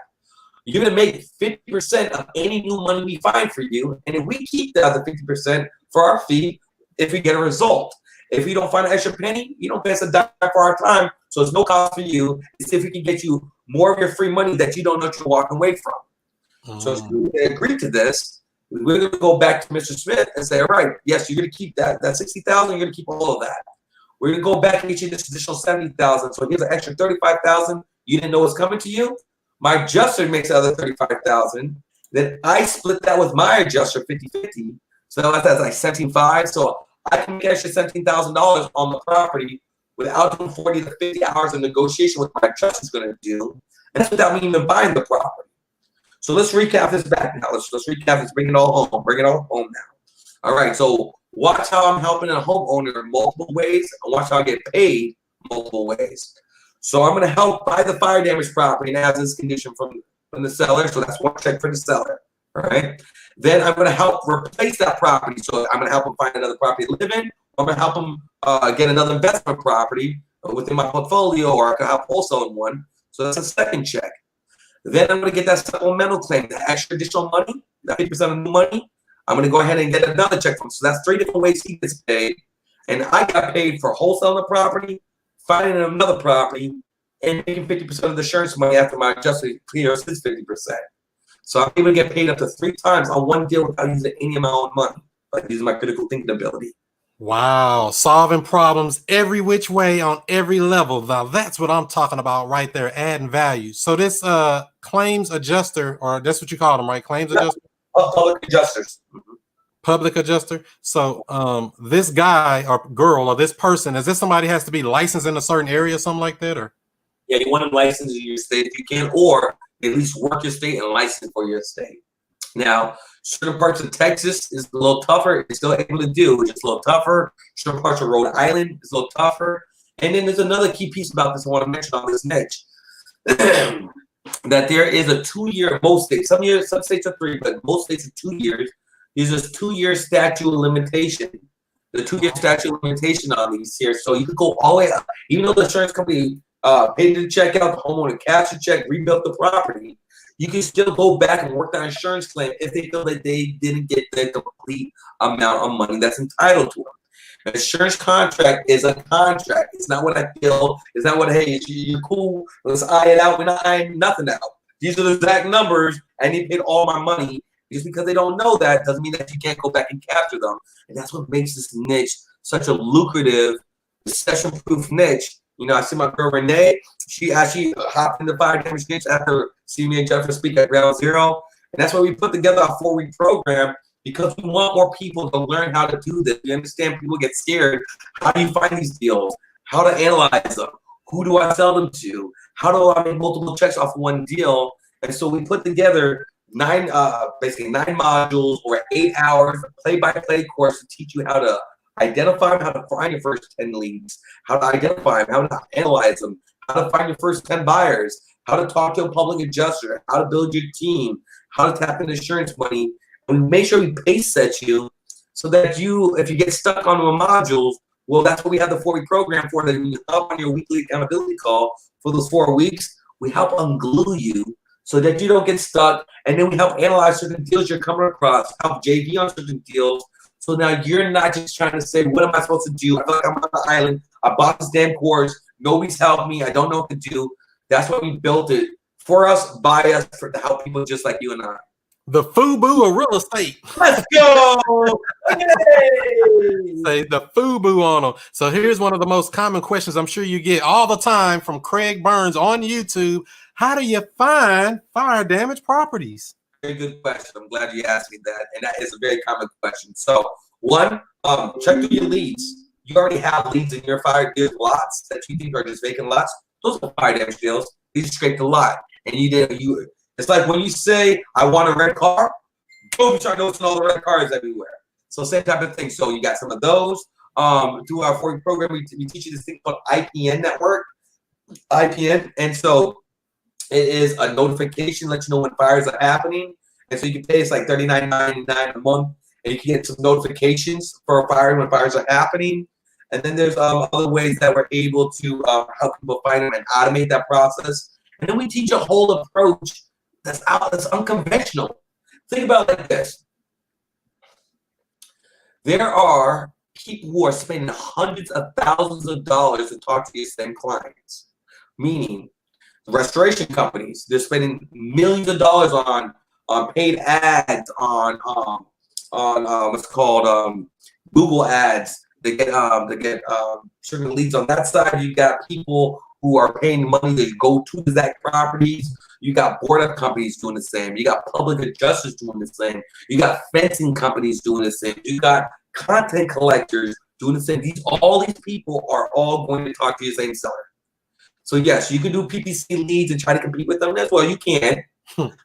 You're going to make 50% of any new money we find for you. And if we keep the other 50% for our fee, if we get a result. If we don't find an extra penny, you don't pay us a dime for our time. So it's no cost for you. It's if we can get you more of your free money that you don't know you're walking away from. So if you agree to this, we're going to go back to Mr. Smith and say, all right, yes, you're going to keep that 60,000. You're going to keep all of that. We're going to go back and get you this additional 70,000. So here's an extra 35,000. You didn't know was coming to you. My adjuster makes the other 35,000. Then I split that with my adjuster 50-50. So that's like 17.5. So I can make extra $17,000 on the property without doing 40 to 50 hours of negotiation with my adjuster's going to do. And that's without me even buying the property. So let's recap this back now. Let's recap this. Bring it all home. Bring it all home now. All right. So watch how I'm helping a homeowner in multiple ways, and watch how I get paid multiple ways. So I'm going to help buy the fire damage property and have this condition from the seller. So that's one check for the seller. All right. Then I'm going to help replace that property. So I'm going to help him find another property to live in. I'm going to help him get another investment property within my portfolio, or I can help wholesale in one. So that's a second check. Then I'm going to get that supplemental claim, that extra additional money, that 50% of new money. I'm going to go ahead and get another check from him. So that's 3 different ways he gets paid. And I got paid for wholesaling the property, finding another property, and making 50% of the insurance money after my adjuster clears his 50%. So I'm able to get paid up to 3 times on one deal without using any of my own money, like using my critical thinking ability. Wow, solving problems every which way on every level. Now that's what I'm talking about right there, adding value. So this claims adjuster, or that's what you call them, right? Claims adjuster? Public adjusters. Public adjuster. So this guy or girl or this person, is this somebody has to be licensed in a certain area or something like that? Or yeah, you want them licensed in your state if you can, or at least work your state and license for your state. Now, certain parts of Texas is a little tougher. It's still able to do, it's just a little tougher. Certain parts of Rhode Island is a little tougher. And then there's another key piece about this I want to mention on this niche. That there is a 2-year, most states, some states are 3, but most states are 2 years. There's this 2-year statute of limitation. The 2-year statute of limitation on these here. So you can go all the way up. Even though the insurance company paid the check out, the homeowner cashed the check, rebuilt the property, you can still go back and work that insurance claim if they feel that they didn't get the complete amount of money that's entitled to them. An insurance contract is a contract. It's not what I feel. It's not what, hey, you're cool. Let's eye it out. We're not eyeing nothing out. These are the exact numbers, and they paid all my money. Just because they don't know that doesn't mean that you can't go back and capture them. And that's what makes this niche such a lucrative, recession-proof niche. You know, I see my girl Renee. She actually hopped into fire damage niche after seeing me and Jennifer speak at Ground Zero. And that's why we put together a 4-week program, because we want more people to learn how to do this. We understand people get scared. How do you find these deals? How to analyze them? Who do I sell them to? How do I make multiple checks off one deal? And so we put together 9 modules or 8 hours play-by-play course to teach you how to identify them, how to find your first 10 leads, how to identify them, how to analyze them, how to find your first 10 buyers, how to talk to a public adjuster, how to build your team, how to tap into insurance money. And make sure we pace set you so that you, if you get stuck on the modules, well, that's what we have the 4-week program for. That you help on your weekly accountability call for those 4 weeks. We help unglue you so that you don't get stuck. And then we help analyze certain deals you're coming across, help JV on certain deals. So now you're not just trying to say, what am I supposed to do? I feel like I'm on the island. I bought this damn course. Nobody's helped me. I don't know what to do. That's why we built it for us, by us, to help people just like you and I. the FUBU of real estate. Let's go! Yay! Say the FUBU on them. So here's one of the most common questions I'm sure you get all the time from Craig Burns on YouTube. How do you find fire damage properties? Very good question. I'm glad you asked me that. And that is a very common question. So one, check through your leads. You already have leads in your fire deals lots that you think are just vacant lots. Those are fire damage deals. These scrape the lot. And it's like when you say, I want a red car, boom, you start noticing all the red cars everywhere. So same type of thing. So you got some of those. Through our 4-week program, we teach you this thing called IPN network. IPN. And so it is a notification, let you know when fires are happening. And so you can pay, it's like $39.99 a month, and you can get some notifications for a fire when fires are happening. And then there's other ways that we're able to help people find them and automate that process. And then we teach a whole approach that's unconventional. Think about it like this. There are people who are spending hundreds of thousands of dollars to talk to these same clients. Meaning, restoration companies, they're spending millions of dollars on paid ads on what's called Google ads. They get certain leads on that side. You got people who are paying money to go to exact properties. You got board-up companies doing the same. You got public adjusters doing the same. You got fencing companies doing the same. You got content collectors doing the same. All these people are all going to talk to your same seller. So yes, you can do PPC leads and try to compete with them as well. You can.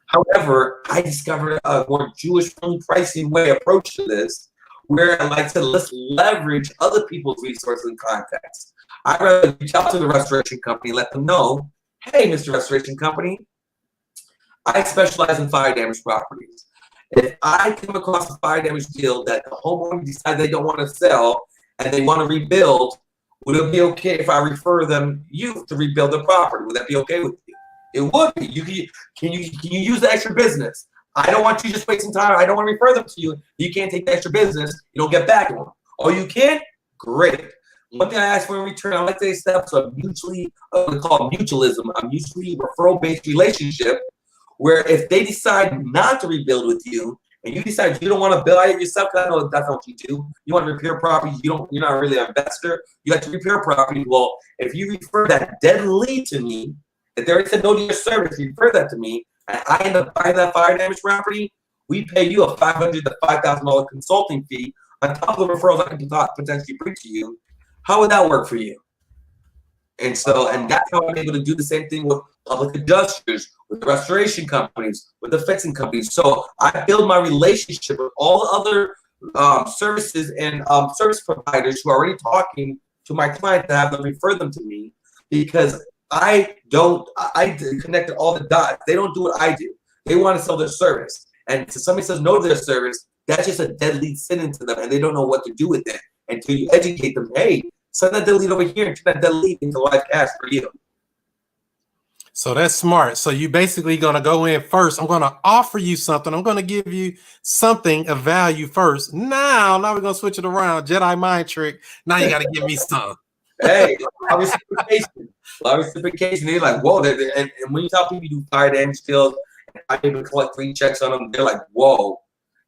However, I discovered a more Jewish-friendly pricing way approach to this, where I like to let's leverage other people's resources and contacts. I'd rather reach out to the restoration company, let them know, hey, Mr. Restoration Company, I specialize in fire damage properties. If I come across a fire damage deal that the homeowner decides they don't want to sell and they want to rebuild, would it be okay if I refer you to rebuild the property? Would that be okay with you? It would be. Can you use the extra business? I don't want you just wasting time. I don't want to refer them to you. You can't take the extra business. You don't get back on them. Oh, you can? Great. One thing I ask for in return, I like to say steps of mutually, we call it mutualism, a mutually referral-based relationship, where if they decide not to rebuild with you, and you decide you don't want to build it yourself, because I know that's not what you do. You want to repair property. You're not really an investor. You like to repair property. Well, if you refer that dead lead to me, if they already said no to your service, you refer that to me, and I end up buying that fire damage property, we pay you a $500 to $5,000 consulting fee on top of the referrals I can potentially bring to you. How would that work for you? And that's how I'm able to do the same thing with public adjusters, with the restoration companies, with the fencing companies. So I build my relationship with all the other services and service providers who are already talking to my client to have them refer them to me, because I connected all the dots. They don't do what I do. They want to sell their service. And if somebody says no to their service, that's just a dead lead sent to them, and they don't know what to do with it until you educate them. Hey, send that dead lead over here and turn that dead lead into live cash for you. So that's smart. So you basically going to go in first. I'm going to offer you something. I'm going to give you something of value first. Now we're going to switch it around. Jedi mind trick. Now you got to give me some. Hey, reciprocation. They're like, whoa. And when you tell people you do fire damage deals, I even collect 3 checks on them, they're like, whoa.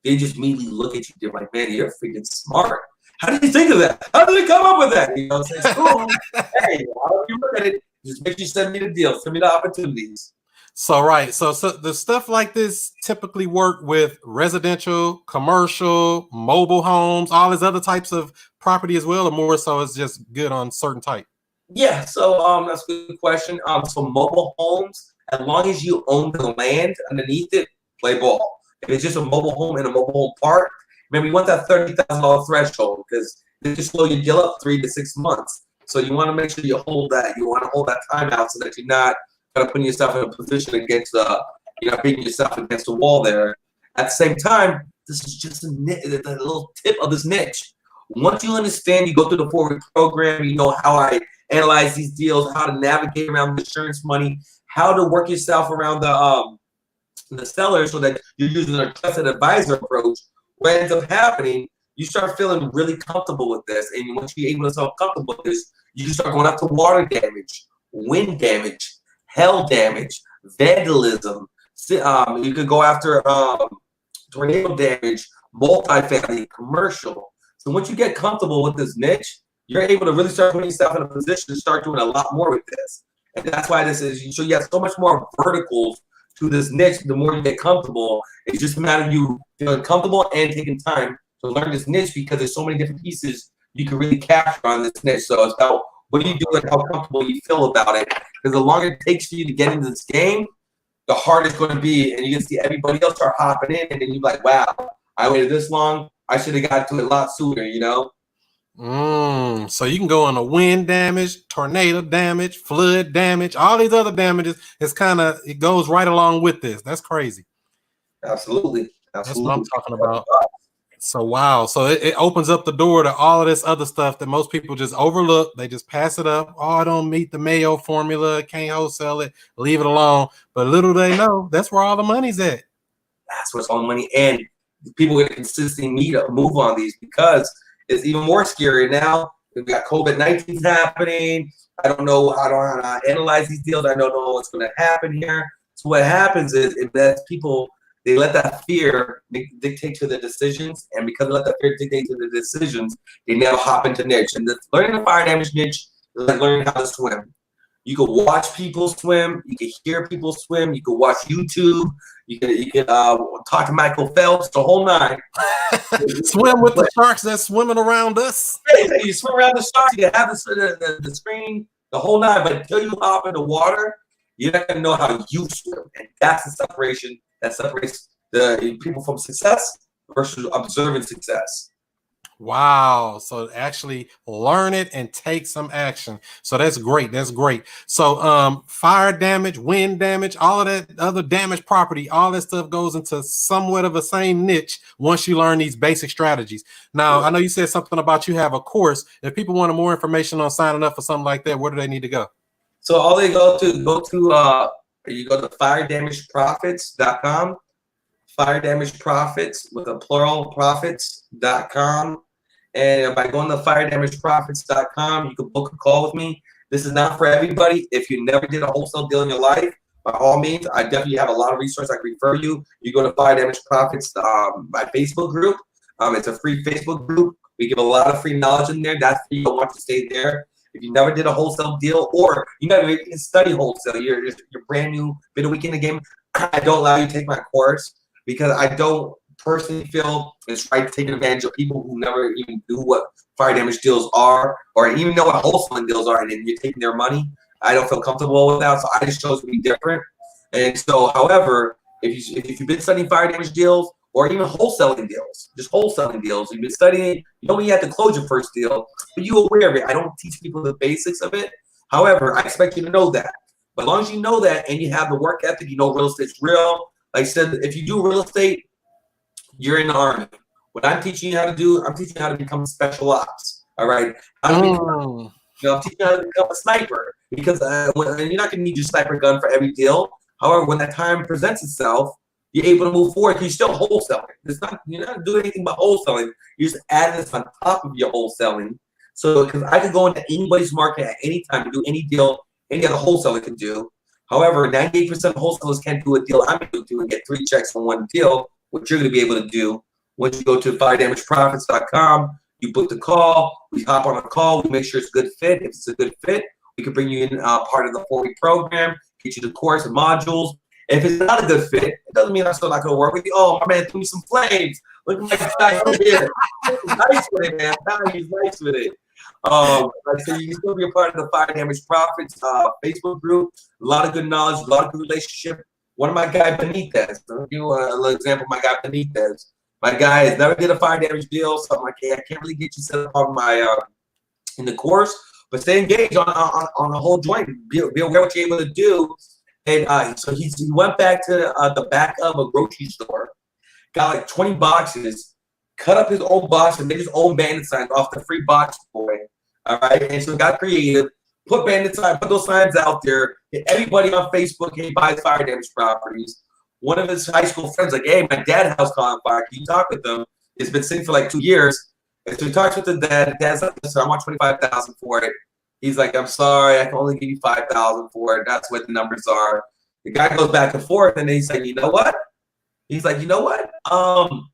They just immediately look at you. They're like, man, you're freaking smart. How did you think of that? How did you come up with that? You know, it's cool. Hey, how do you look at it? Just make sure you send me the deal. Send me the opportunities. So, right. So the stuff like this typically work with residential, commercial, mobile homes, all these other types of property as well, or more so it's just good on certain type? Yeah. So that's a good question. So mobile homes, as long as you own the land underneath it, play ball. If it's just a mobile home in a mobile home park, remember, you want that $30,000 threshold, because they just slow your deal up 3 to 6 months. So you want to make sure you hold that. You want to hold that time out so that you're not kind of putting yourself in a position against you're not beating yourself against the wall there. At the same time, this is just a little tip of this niche. Once you understand, you go through the 4-week program, you know how I analyze these deals, how to navigate around the insurance money, how to work yourself around the seller so that you're using a trusted advisor approach. What ends up happening, you start feeling really comfortable with this. And once you're able to feel comfortable with this, you can start going after water damage, wind damage, hail damage, vandalism. You could go after tornado damage, multifamily, commercial. So once you get comfortable with this niche, you're able to really start putting yourself in a position to start doing a lot more with this. And that's why this is, so you have so much more verticals to this niche. The more you get comfortable, it's just a matter of you feeling comfortable and taking time to learn this niche, because there's so many different pieces you can really capture on this niche. So it's about what you do and how comfortable you feel about it. Because the longer it takes for you to get into this game, the harder it's going to be. And you can see everybody else start hopping in, and then you're like, wow, I waited this long. I should have got to it a lot sooner, you know? So you can go on a wind damage, tornado damage, flood damage, all these other damages. It goes right along with this. That's crazy. Absolutely. That's what I'm talking about. So, wow. So it opens up the door to all of this other stuff that most people just overlook. They just pass it up. Oh, I don't meet the Mayo formula. Can't wholesale it. Leave it alone. But little they know, that's where all the money's at. That's what's all the money. And people are going to consistently move on these, because it's even more scary now. We've got COVID-19 happening. I don't know how to analyze these deals. I don't know what's going to happen here. So what happens is it lets people they let that fear dictate to the decisions, and because they let that fear dictate to the decisions, they never hop into niche. And learning the fire damage niche is like learning how to swim. You can watch people swim, you can hear people swim, you can watch YouTube, you can talk to Michael Phelps, the whole nine. Swim with the sharks that's swimming around us. You swim around the sharks, you can have the screen, the whole nine, but until you hop in the water, you're not gonna know how you swim. And that's the separation that separates the people from success versus observing success. Wow. So actually learn it and take some action. So that's great. That's great. So fire damage, wind damage, all of that other damage property, all that stuff goes into somewhat of the same niche once you learn these basic strategies. Now, I know you said something about you have a course. If people wanted more information on signing up for something like that, where do they need to go? So all they go to you go to firedamageprofits.com, firedamageprofits with a plural profits.com. And by going to firedamageprofits.com, you can book a call with me. This is not for everybody. If you never did a wholesale deal in your life, by all means, I definitely have a lot of resources I can refer you. You go to Fire Damage Profits, my Facebook group. It's a free Facebook group. We give a lot of free knowledge in there. That's free. You want to stay there. If you never did a wholesale deal, or you never even study wholesale, you're brand new, been a week in the game, I don't allow you to take my course because I don't personally feel it's right to take advantage of people who never even knew what fire damage deals are, or even know what wholesaling deals are, and then you're taking their money. I don't feel comfortable with that, so I just chose to be different. And so, however, if you've been studying fire damage deals or even wholesaling deals, just wholesaling deals, you've been studying, you don't even have to close your first deal, but you're aware of it. I don't teach people the basics of it. However, I expect you to know that. But as long as you know that and you have the work ethic, you know real estate's real. Like I said, if you do real estate, you're in the Army. What I'm teaching you how to do, I'm teaching you how to become special ops. All right. I'm teaching you how to become a sniper, because and you're not going to need your sniper gun for every deal. However, when that time presents itself, you're able to move forward. You're still wholesaling. You're not doing anything but wholesaling. You're just adding this on top of your wholesaling. So, because I could go into anybody's market at any time and do any deal any other wholesaler can do. However, 98% of wholesalers can't do a deal I'm able to do and get 3 checks on one deal, which you're going to be able to do. Once you go to firedamageprofits.com, you book the call, we hop on a call, we make sure it's a good fit. If it's a good fit, we can bring you in part of the 4-week program, get you the course and modules. If it's not a good fit, it doesn't mean I'm still not going to work with you. Oh, my man threw me some flames. Look at my guy over here. He's nice with it, man. He's nice with it. So you can still be a part of the Fire Damage Profits Facebook group. A lot of good knowledge, a lot of good relationship. One of my guy Benitez, I'll give you a little example of my guy Benitez. My guy has never did a fire damage deal, so I'm like, hey, I can't really get you set up on my in the course, but stay engaged on the whole joint. Be aware what you're able to do. And so he went back to the back of a grocery store, got like 20 boxes, cut up his own box and made his own bandit signs off the free box boy. All right, and so got creative, put bandit signs, put those signs out there. Hit everybody on Facebook, he buys fire damage properties. One of his high school friends like, hey, my dad's house caught on fire. Can you talk with them? It's been sitting for like 2 years. And so he talks with the dad. Dad's like, listen, I want $25,000 for it. He's like, I'm sorry, I can only give you $5,000 for it. That's what the numbers are. The guy goes back and forth, and then he's like, you know what? He's like, you know what? I'll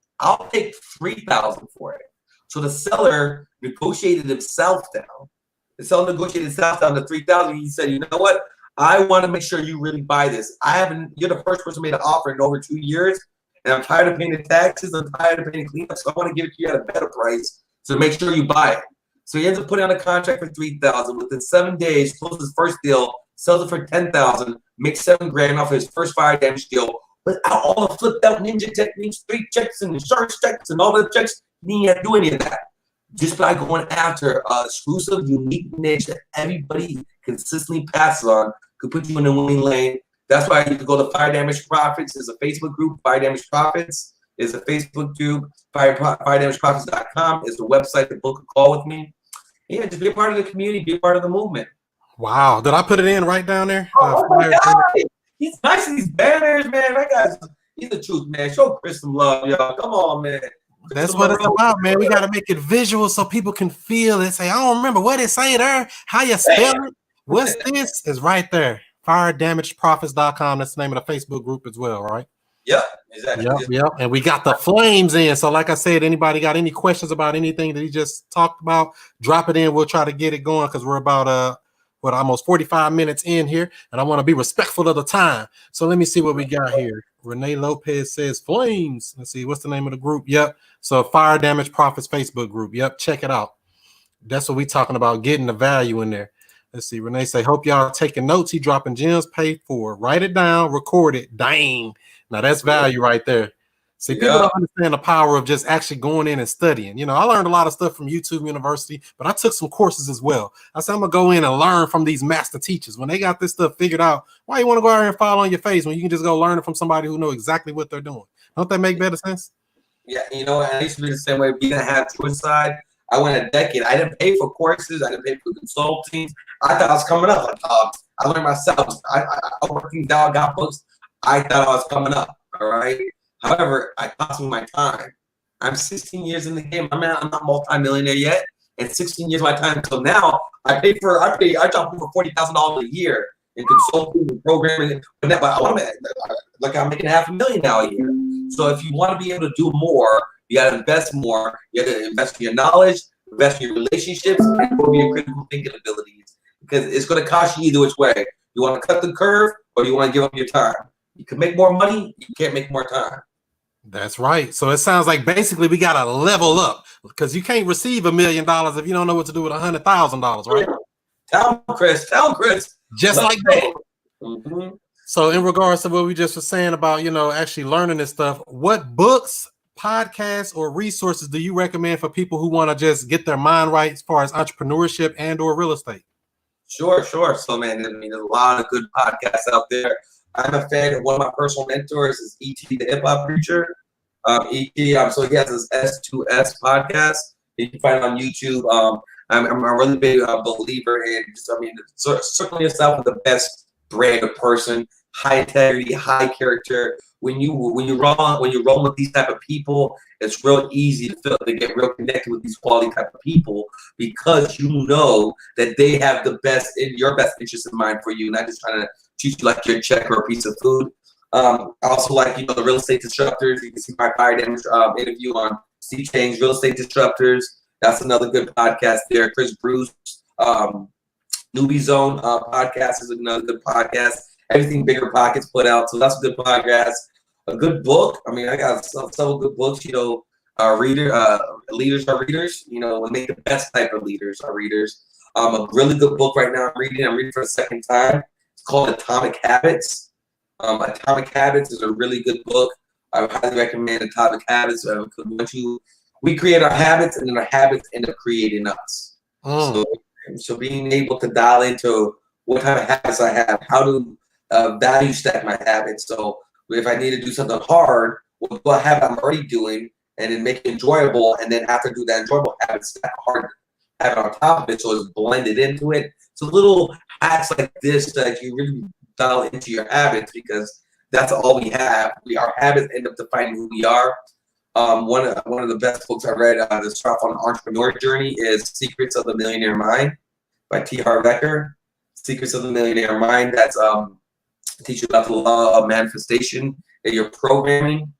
take $3,000 for it. So the seller negotiated himself down. The seller negotiated himself down to $3,000. He said, you know what? I want to make sure you really buy this. You're the first person who made an offer in over 2 years, and I'm tired of paying the taxes. I'm tired of paying the cleanup, so I want to give it to you at a better price. So make sure you buy it. So he ends up putting on a contract for $3,000. Within 7 days, closes his first deal, sells it for $10,000, makes $7,000 off his first fire damage deal. Without all the flipped out ninja techniques, 3 checks and insurance checks and all the checks, he didn't have to do any of that. Just by going after an exclusive, unique niche that everybody consistently passes on, could put you in the winning lane. That's why you can go to Fire Damage Profits. There's a Facebook group. Fire Damage Profits is a Facebook group. FireDamageProfits.com is the website to book a call with me. Yeah, just be a part of the community, be a part of the movement. Wow. Did I put it in right down there? Oh my God. He's nice in these banners, man. That guy's, he's the truth, man. Show Chris some love, y'all. Come on, man. That's what it's about, man. We got to make it visual so people can feel it. Say, I don't remember what it say there. How you spell it? What's this? Is right there. FireDamageProfits.com. That's the name of the Facebook group as well, right? Yep, exactly. Yep. And we got the flames in. So, like I said, anybody got any questions about anything that he just talked about, drop it in. We'll try to get it going because we're about almost 45 minutes in here, and I want to be respectful of the time. So let me see what we got here. Renee Lopez says flames. Let's see, what's the name of the group? Yep. So Fire Damage Profits Facebook group. Yep, check it out. That's what we talking about, getting the value in there. Let's see. Renee say, hope y'all taking notes. He dropping gems paid for. Write it down, record it. Dang. Now that's value right there. See, people don't understand the power of just actually going in and studying. You know, I learned a lot of stuff from YouTube University, but I took some courses as well. I said, I'm going to go in and learn from these master teachers. When they got this stuff figured out, why you want to go out here and fall on your face when you can just go learn it from somebody who know exactly what they're doing? Don't that make better sense? Yeah, you know, I used to be the same way. Being a half to inside, I went a decade. I didn't pay for courses. I didn't pay for consulting. I thought I was coming up. Like, I learned myself. I working down, got books. I thought I was coming up. All right. However, I cost me my time. I'm 16 years in the game. I'm not multi-millionaire yet, and 16 years of my time. So now I drop over $40,000 a year in consulting and programming. But I'm making $500,000 now a year. So if you want to be able to do more, you got to invest more. You got to invest in your knowledge, invest in your relationships, and improve your critical thinking abilities. Because it's going to cost you either which way. You want to cut the curve, or you want to give up your time. You can make more money. You can't make more time. That's right. So it sounds like basically we got to level up because you can't receive $1 million if you don't know what to do with $100,000, right? Tell Chris. Just like that. Mm-hmm. So in regards to what we just were saying about, you know, actually learning this stuff, what books, podcasts, or resources do you recommend for people who want to just get their mind right as far as entrepreneurship and or real estate? Sure. So, man, I mean, there's a lot of good podcasts out there. I'm a fan of one of my personal mentors is E.T. the Hip Hop Preacher. E.T. So he has this S2S podcast. You can find it on YouTube. I'm a really big believer in just, circling yourself with the best brand of person, high integrity, high character. When you roll with these type of people, it's real easy to get real connected with these quality type of people because you know that they have your best interest in mind for you, not just trying to treat you like your check or a piece of food. I also like, the real estate disruptors. You can see my Fire Damage interview on Sea Change, Real Estate Disruptors. That's another good podcast there. Chris Bruce, Newbie Zone podcast is another good podcast. Everything Bigger Pockets put out, so that's a good podcast. A good book. I mean, I got several good books. Leaders are readers. We make the best type of leaders are readers. A really good book right now. I'm reading for the second time. It's called Atomic Habits. Atomic Habits is a really good book. I would highly recommend Atomic Habits. We create our habits, and then our habits end up creating us. So being able to dial into what kind of habits I have, how to value stack my habits. So if I need to do something hard, what habit I'm already doing, and then make it enjoyable, and then after do that enjoyable habit, stack a hard habit on top of it, so it's blended into it. So little hacks like this that you really dial into your habits, because that's all we have. Our habits end up defining who we are. One of the best books I read to start off on an entrepreneur journey is Secrets of the Millionaire Mind by T. Harv Eker. Secrets of the Millionaire Mind. That's teach you about the law of manifestation, that you're programming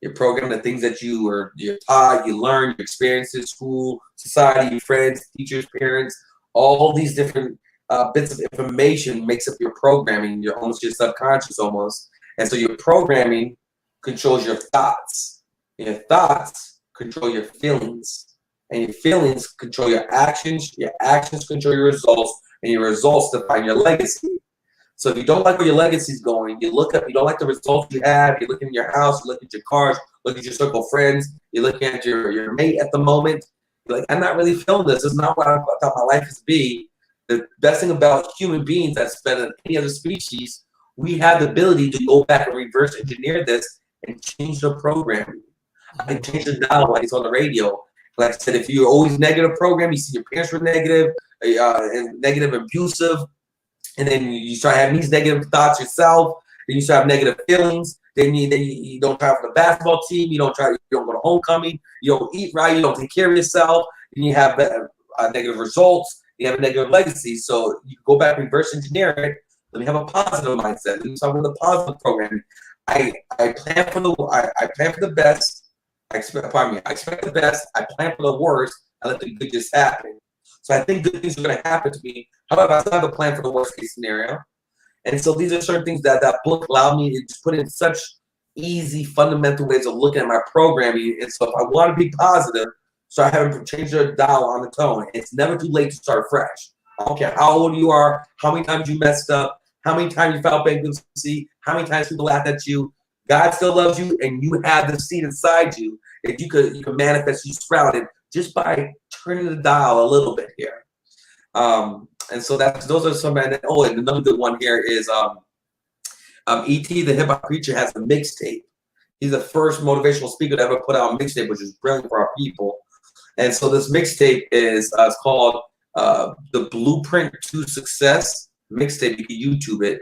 the things that you're taught, you learn, your experiences, school, society, your friends, teachers, parents, all these different bits of information makes up your programming. You're almost your subconscious almost. And so your programming controls your thoughts. Your thoughts control your feelings. And your feelings control your actions control your results, and your results define your legacy. So if you don't like where your legacy is going, you don't like the results you have, you look in your house, you look at your cars, look at your circle of friends, you're looking at your mate at the moment, you're like, I'm not really feeling this. This is not what I thought my life is to be. The best thing about human beings that's better than any other species, we have the ability to go back and reverse engineer this and change the programming. I can change the dial like it's on the radio. Like I said, if you're always negative program, you see your parents were negative, and negative, abusive, and then you start having these negative thoughts yourself, then you start having negative feelings, then you don't try for the basketball team, you don't go to homecoming, you don't eat right, you don't take care of yourself, then you have negative results, you have a negative legacy. So you go back, reverse engineer it. Let me have a positive mindset. Let me start with a positive programming. I plan for the best. I expect the best. I plan for the worst. I let the good just happen. So I think good things are going to happen to me. However, I still have a plan for the worst case scenario. And so these are certain things that book allowed me to just put in such easy, fundamental ways of looking at my programming. And so if I want to be positive, start having to change the dial on the tone. It's never too late to start fresh. I don't care how old you are, how many times you messed up, how many times you filed bankruptcy, how many times people laughed at you. God still loves you, and you have the seed inside you. If you could manifest, you sprouted just by turning the dial a little bit here. And so those are some. And another good one here is E.T. the Hip Hop Preacher has a mixtape. He's the first motivational speaker to ever put out a mixtape, which is brilliant for our people. And so this mixtape is it's called the Blueprint to Success mixtape. You can YouTube it.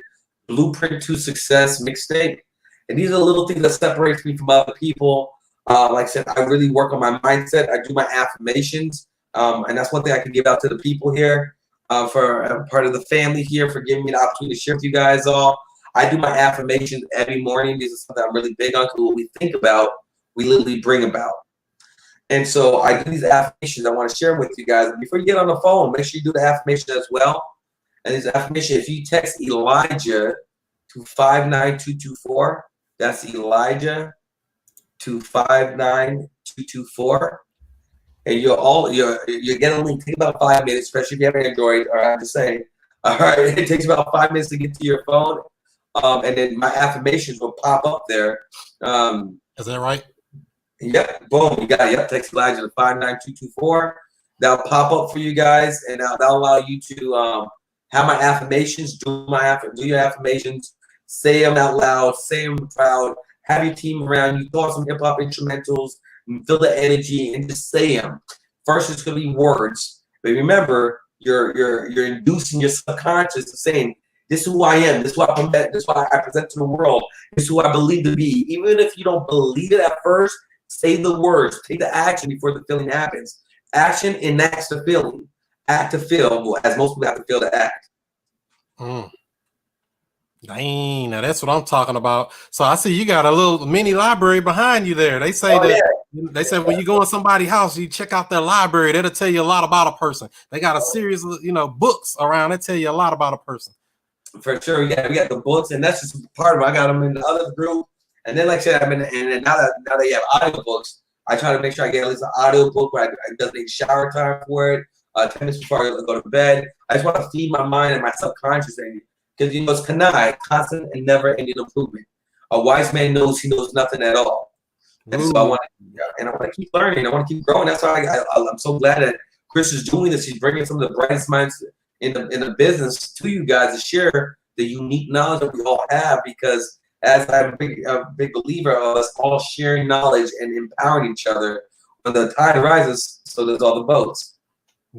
Blueprint to Success mixtape. And these are the little things that separates me from other people. Like I said, I really work on my mindset. I do my affirmations. And that's one thing I can give out to the people here. For part of the family here, for giving me the opportunity to share with you guys all. I do my affirmations every morning. These are something I'm really big on, because what we think about, we literally bring about. And so I do these affirmations. I want to share with you guys. Before you get on the phone, make sure you do the affirmation as well. And these affirmations, if you text Elijah to 59224, that's Elijah to 59224. And you're getting a link. Take about 5 minutes, especially if you have Android. Or I have to say, all right, it takes about 5 minutes to get to your phone. And then my affirmations will pop up there. Is that right? Yep, boom, you got it. Yep, text Elijah to 59224. That'll pop up for you guys, and that'll allow you to have my affirmations, do your affirmations, say them out loud, say them proud, have your team around you, throw on some hip hop instrumentals, and feel the energy, and just say them. First, it's gonna be words, but remember, you're inducing your subconscious to saying, this is who I am. This is what I present to the world. This is who I believe to be. Even if you don't believe it at first, say the words. Take the action before the feeling happens. Action enacts the feeling. Act to feel, as most people have to feel to act. Dang, now that's what I'm talking about. So I see you got a little mini library behind you there. They say They said when you go in somebody's house, you check out their library. That'll tell you a lot about a person. They got a series of books around that tell you a lot about a person. For sure, yeah, we got the books, and that's just part of it. I got them in the other group, and then like I said, and now that you have audiobooks, I try to make sure I get at least an audio book where I designate shower time for it, 10 minutes before I go to bed. I just want to feed my mind and my subconscious, because it's kanai, constant and never-ending improvement. A wise man knows he knows nothing at all, and so I want to keep learning. I want to keep growing. That's why I'm so glad that Chris is doing this. He's bringing some of the brightest minds in the business to you guys to share the unique knowledge that we all have, because as I'm a big believer of us all sharing knowledge and empowering each other, when the tide rises, so does all the boats.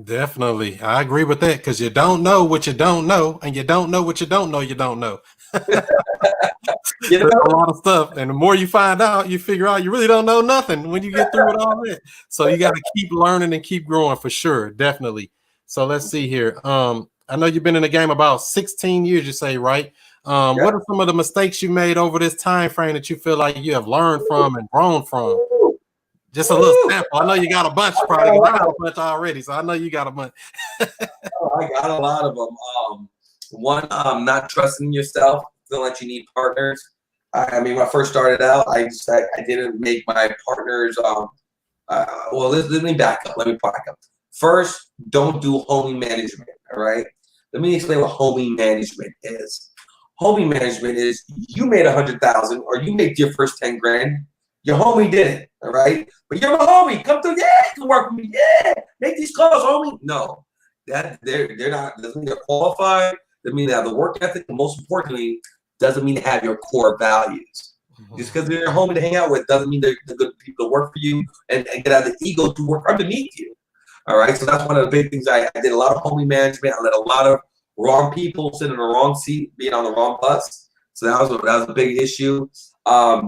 Definitely. I agree with that, because you don't know what you don't know, and you don't know what you don't know you don't know. There's a lot of stuff, and the more you find out, you figure out you really don't know nothing when you get through it all that. So you got to keep learning and keep growing, for sure. Definitely. So let's see here. I know you've been in the game about 16 years, you say, right? What are some of the mistakes you made over this time frame that you feel like you have learned from and grown from? Just a little sample. I know you got a bunch, probably. I got a bunch already, so I know you got a bunch. I got a lot of them. One, not trusting yourself, feeling like you need partners. I mean, when I first started out, I didn't make my partners. Well, let me back up. First, don't do homie management, all right? Let me explain what homie management is. Homie management is you made 100,000 or you made your first 10 grand. Your homie did it, all right? But you're my homie. Come through, yeah, you can work with me, yeah. Make these calls, homie. No, they're not. Doesn't mean they're qualified. Doesn't mean they have the work ethic. And most importantly, doesn't mean they have your core values. Just because they're your homie to hang out with doesn't mean they're good people to work for you and get out of the ego to work underneath you. All right, so that's one of the big things. I did a lot of homie management. I let a lot of wrong people sit in the wrong seat, being on the wrong bus. So that was a big issue. I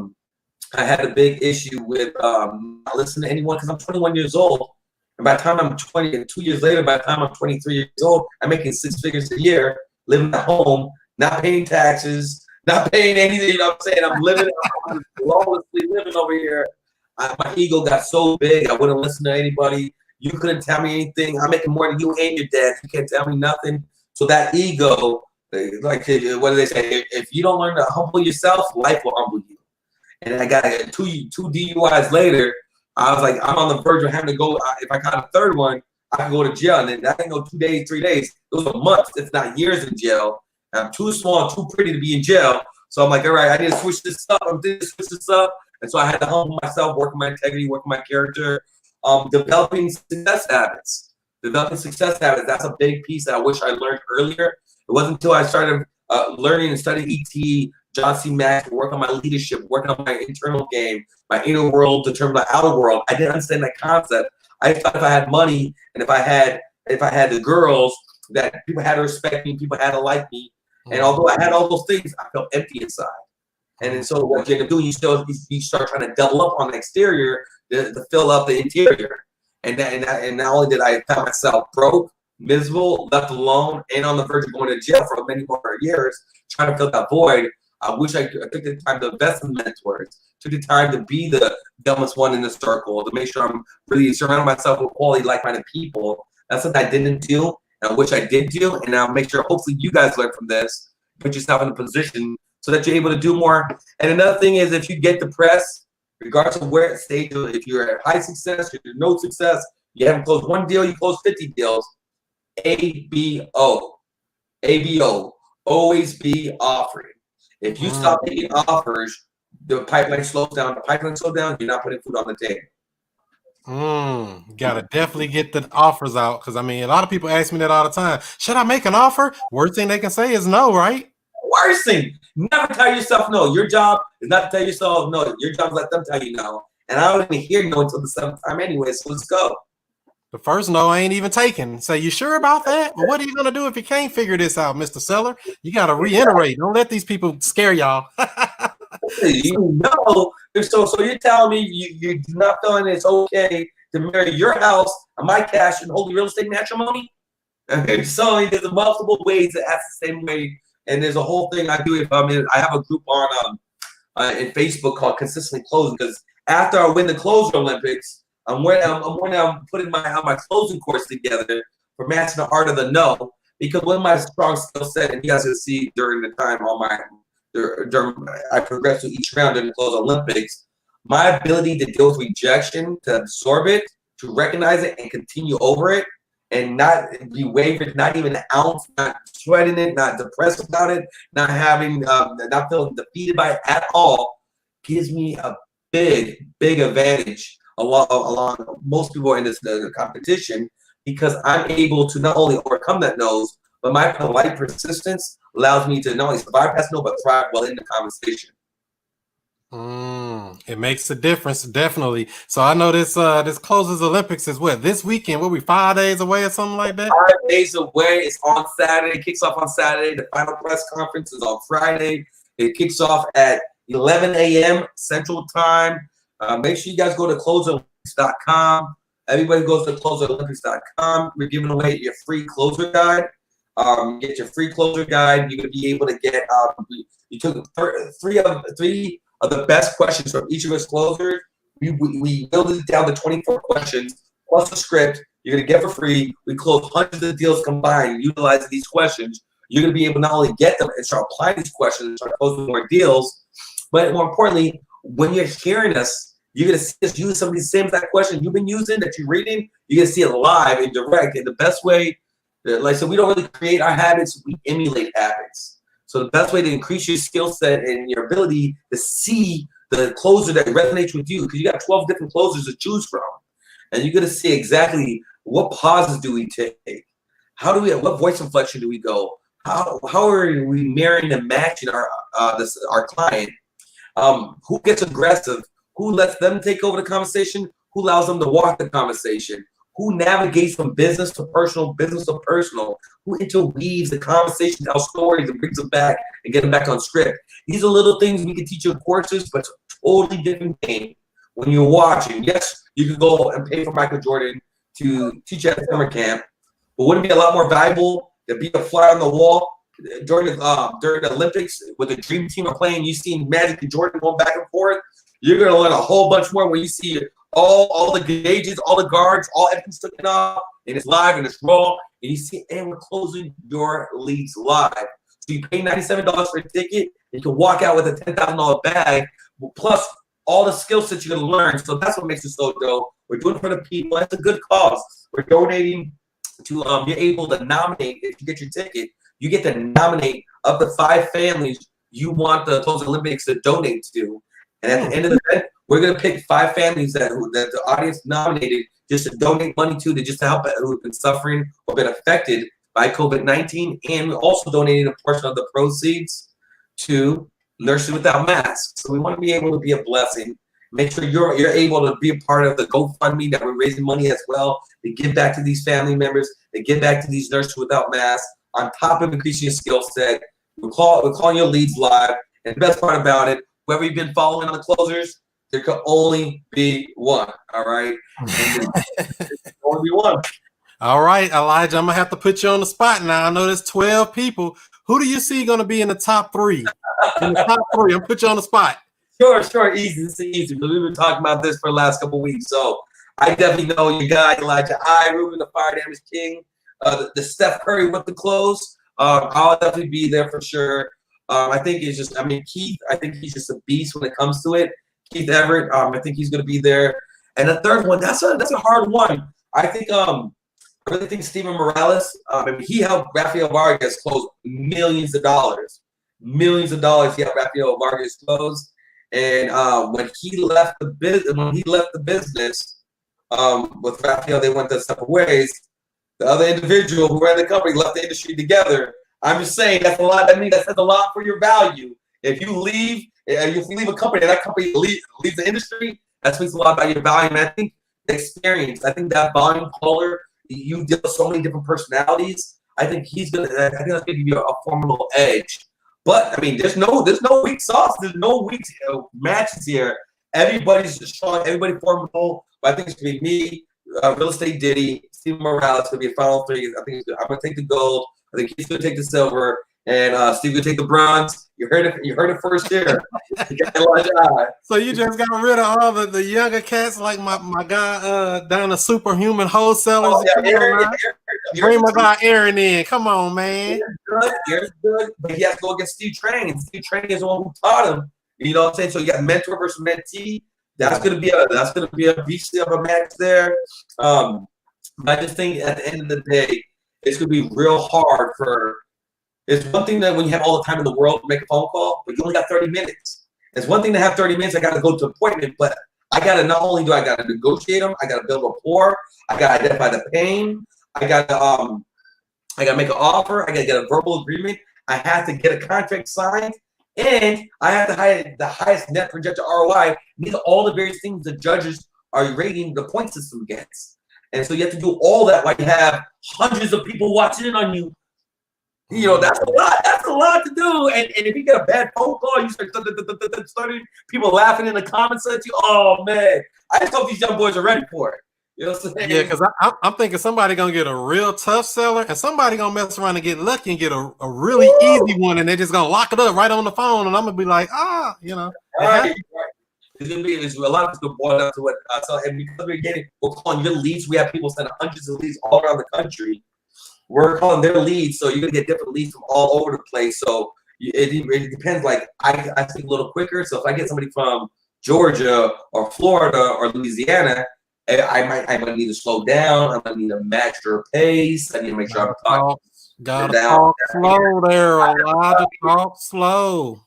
had a big issue with not listening to anyone, because I'm 21 years old. And by the time I'm 20, and 2 years later, by the time I'm 23 years old, I'm making 6 figures a year, living at home, not paying taxes, not paying anything. You know what I'm saying? I'm living, I'm lawlessly living over here. My ego got so big, I wouldn't listen to anybody. You couldn't tell me anything. I'm making more than you and your dad. You can't tell me nothing. So that ego, like, what do they say? If you don't learn to humble yourself, life will humble you. And I got two DUIs later. I was like, I'm on the verge of having to go. If I got a third one, I could go to jail. And then that ain't no 2 days, 3 days. Those are months, if not years in jail. And I'm too small, too pretty to be in jail. So I'm like, all right, I need to switch this up. And so I had to humble myself, work on my integrity, work on my character, developing success habits. That's a big piece that I wish I learned earlier. It wasn't until I started learning and studying ET, John C. Mack, work on my leadership, working on my internal game, my inner world to determine my outer world. I didn't understand that concept. I thought if I had money and if I had the girls, that people had to respect me, people had to like me. And although I had all those things, I felt empty inside. And then so what you end up doing, you start trying to double up on the exterior to fill up the interior. And not only did I find myself broke, miserable, left alone, and on the verge of going to jail for many more years, trying to fill that void, I wish I took the time to invest in mentors, took the time to be the dumbest one in the circle, to make sure I'm really surrounding myself with quality, like-minded people. That's something I didn't do, and I wish I did do, and I'll make sure hopefully you guys learn from this, put yourself in a position so that you're able to do more. And another thing is, if you get depressed, regardless of where it stage, if you're at high success, if you're no success, you haven't closed one deal, you closed 50 deals. ABO, always be offering. If you stop making offers, the pipeline slows down. The pipeline slows down, you're not putting food on the table. Gotta definitely get the offers out, because I mean, a lot of people ask me that all the time. Should I make an offer? Worst thing they can say is no, right? Worst thing, never tell yourself no. Your job is not to tell yourself no. Your job is let them tell you no. And I don't even hear no until the seventh time anyway, so let's go. The first no I ain't even taken. Say, you sure about that? But what are you gonna do if you can't figure this out, Mr. Seller? You gotta reiterate. Don't let these people scare y'all. You know, so you're telling me you do not feeling it's okay to marry your house and my cash and hold the real estate matrimony? Okay, so there's multiple ways to ask the same way, and there's a whole thing I do. If I have a group on in Facebook called Consistently Closing, because after I win the Closer Olympics, I'm putting my closing course together for mastering the art of the no, because one of my strong skill set, and you guys will see during the time I progress through each round during the Close Olympics, my ability to deal with rejection, to absorb it, to recognize it, and continue over it, and not be wavered, not even an ounce, not sweating it, not depressed about it, not feeling defeated by it at all, gives me a big advantage along most people in this competition, because I'm able to not only overcome that nose, but my polite persistence allows me to not only survive past no, but thrive well in the conversation. It makes a difference, definitely. So I know this Closes Olympics is what, this weekend? What, we 5 days away or something like that? 5 days away. It's on Saturday. It kicks off on Saturday. The final press conference is on Friday. It kicks off at 11 a.m. Central Time. Make sure you guys go to closerolympics.com. Everybody goes to closerolympics.com. We're giving away your free closer guide. Get your free closer guide. You're gonna be able to get. You took three of the best questions from each of us closers. We build it down to 24 questions plus a script. You're gonna get for free. We close hundreds of deals combined utilizing these questions. You're gonna be able to not only get them and start applying these questions and start closing more deals, but more importantly, when you're hearing us, you're gonna see us use some of these same exact questions you've been using that you're reading. You're gonna see it live and direct. And the best way, like, so we don't really create our habits, we emulate habits. So the best way to increase your skill set and your ability to see the closer that resonates with you, because you got 12 different closers to choose from, and you're gonna see exactly what pauses do we take, what voice inflection do we go, how are we marrying and matching our client, who gets aggressive, who lets them take over the conversation, who allows them to walk the conversation, who navigates from business to personal, who interweaves the conversation, tells stories, and brings them back and get them back on script. These are little things we can teach you in courses, but it's a totally different game when you're watching. Yes, you could go and pay for Michael Jordan to teach at summer camp, but wouldn't it be a lot more valuable to be a fly on the wall during the Olympics, with the Dream Team are playing, you see Magic and Jordan going back and forth. You're gonna learn a whole bunch more when you see all the gauges, all the guards, all everything's taken off, and it's live and it's raw, and you see, and we're closing your leads live. So you pay $97 for a ticket, you can walk out with a $10,000 bag, plus all the skill sets you're gonna learn. So that's what makes it so dope. We're doing it for the people. It's a good cause. We're donating to you're able to nominate if you get your ticket. You get to nominate up to 5 families you want the Close Olympics to donate to. And at the end of the event, we're gonna pick 5 families that the audience nominated just to donate money to just to help who've been suffering or been affected by COVID-19. And we're also donating a portion of the proceeds to Nurses Without Masks. So we want to be able to be a blessing. Make sure you're able to be a part of the GoFundMe that we're raising money as well to give back to these family members, to give back to these Nurses Without Masks. On top of increasing your skill set, we're calling your leads live. And the best part about it, whoever you've been following on the closers, there could only be one. All right, and there's only be one. All right, Elijah, I'm gonna have to put you on the spot now. I know there's 12 people. Who do you see gonna be in the top 3? In the top 3, I'm put you on the spot. Sure, easy. This is easy. We've been talking about this for the last couple of weeks, so I definitely know your guy, Elijah. Rubin, the Fire Damage King, the Steph Curry with the close. I'll definitely be there for sure. I think it's just, Keith. I think he's just a beast when it comes to it. Keith Everett. I think he's going to be there. And the third one, that's a hard one. I think I really think Steven Morales. He helped Rafael Vargas close millions of dollars. Millions of dollars he helped Rafael Vargas close. And when he left the business with Rafael, they went their separate ways. The other individual who ran the company left the industry together. I'm just saying that's a lot. That says a lot for your value. If you leave a company and that company leaves the industry, that speaks a lot about your value. And I think the experience, I think that volume caller, you deal with so many different personalities. I think that's gonna give you a formidable edge. But there's no weak sauce. There's no weak matches here. Everybody's strong. Everybody formidable. But I think it's gonna be me, Real Estate Diddy, Steven Morales. It's gonna be a final 3. I think I'm gonna take the gold. I think he's gonna take the silver, and Steve gonna take the bronze. You heard it first here. So you just got rid of all the younger cats like my guy down the Superhuman Wholesalers. Oh, yeah, Aaron, bring my guy Aaron in. Come on, man. Aaron's good, but he has to go against Steve Train. Steve Train is the one who taught him. You know what I'm saying? So you got mentor versus mentee. That's gonna be a beast of a match there. I just think at the end of the day, it's gonna be real hard for. It's one thing that when you have all the time in the world to make a phone call, but you only got 30 minutes. It's one thing to have 30 minutes. I got to go to an appointment, but I got to not only do I got to negotiate them, I got to build rapport. I got to identify the pain. I got to make an offer. I got to get a verbal agreement. I have to get a contract signed, and I have to hire the highest net projected ROI. These are all the various things the judges are rating the point system against. And so you have to do all that while you have hundreds of people watching in on you. You know, that's a lot. That's a lot to do. And if you get a bad phone call, you start people laughing in the comments at you. Oh, man. I just hope these young boys are ready for it. You know what I'm saying? Yeah, because I'm thinking somebody going to get a real tough seller and somebody going to mess around and get lucky and get a really easy one, and they're just going to lock it up right on the phone, and I'm going to be like, you know. Right. It's a lot of it's going to boil down to what and because we're calling your leads. We have people sending hundreds of leads all around the country. We're calling their leads, so you're gonna get different leads from all over the place. So it depends. Like I think a little quicker. So if I get somebody from Georgia or Florida or Louisiana, I might need to slow down. I might need to match your pace. I need to make sure I'm talking. Gotta talk slow there, Elijah. Talk slow.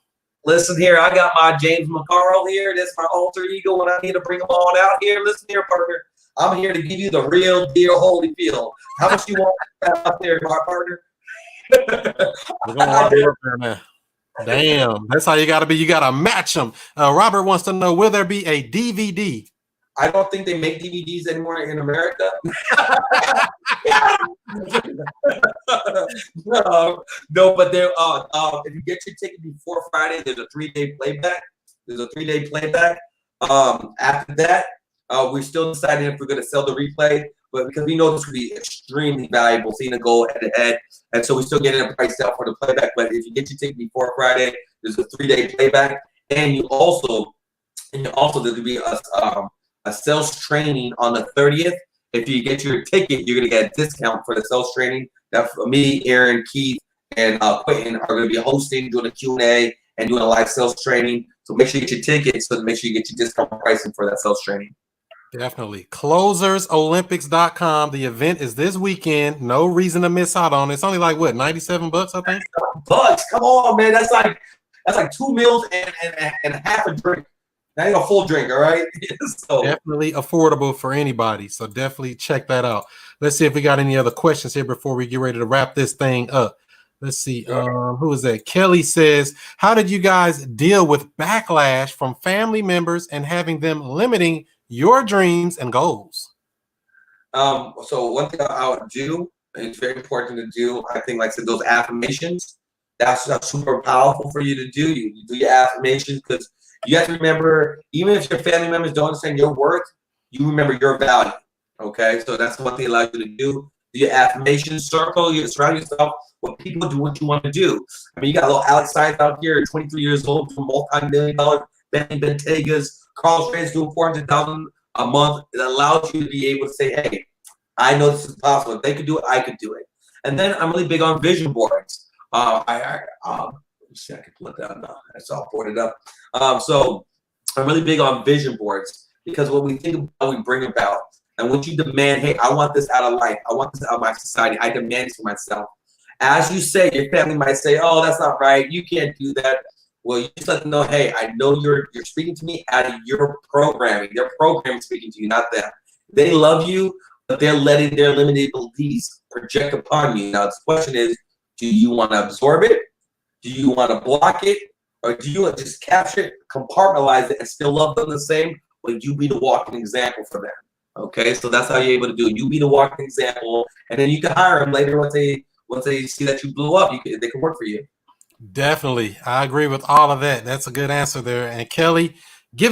Listen here, I got my James McCarl here. That's my alter ego when I need to bring them on out here. Listen here, partner. I'm here to give you the real deal Holyfield. How much you want out there, my partner? We're gonna lock it up there now. Damn, that's how you gotta be. You gotta match them. Robert wants to know, will there be a DVD? I don't think they make DVDs anymore in America. No, but there. If you get your ticket before Friday, there's a 3-day playback. After that, we're still deciding if we're going to sell the replay. but because we know this could be extremely valuable, seeing a go head to head, and so we still getting a price out for the playback. But if you get your ticket before Friday, there's a 3-day playback, and you also there's gonna be a sales training on the 30th. If you get your ticket, you're gonna get a discount for the sales training. That me, Aaron, Keith, and Quentin are gonna be hosting, doing a Q&A, and doing a live sales training. So make sure you get your tickets, so make sure you get your discount pricing for that sales training. Definitely. Closersolympics.com. The event is this weekend. No reason to miss out on it. It's only like what, $97, I think? Bucks, come on, man. That's like 2 meals and half a drink. That ain't a full drink, all right? So definitely affordable for anybody. So definitely check that out. Let's see if we got any other questions here before we get ready to wrap this thing up. Let's see. Who is that? Kelly says, how did you guys deal with backlash from family members and having them limiting your dreams and goals? So one thing I would do, and it's very important to do, I think, like I said, those affirmations, that's super powerful for you to do. You do your affirmations, because you have to remember, even if your family members don't understand your worth, you remember your value. Okay, so that's one thing it allows you to do. Do your affirmations, you surround yourself with people do what you want to do. I mean, you got a little outside out here, 23 years old, doing multi-million-dollar Bentley Bentegas, Carl Strands doing $400,000 a month. It allows you to be able to say, hey, I know this is possible. If they could do it, I could do it. And then I'm really big on vision boards. See, I can put that now. That's all boarded up. So I'm really big on vision boards, because what we think about, we bring about. And when you demand, hey, I want this out of life, I want this out of my society, I demand it for myself. As you say, your family might say, oh, that's not right, you can't do that. Well, you just let them know, hey, I know you're speaking to me out of your programming. Their program is speaking to you, not them. They love you, but they're letting their limited beliefs project upon you. Now, the question is, do you want to absorb it? Do you want to block it? Or do you want to just capture it, compartmentalize it, and still love them the same? Or you be the walking example for them? Okay, so that's how you're able to do it. You be the walking example, and then you can hire them later once they see that you blew up. They can work for you. Definitely, I agree with all of that. That's a good answer there. And Kelly,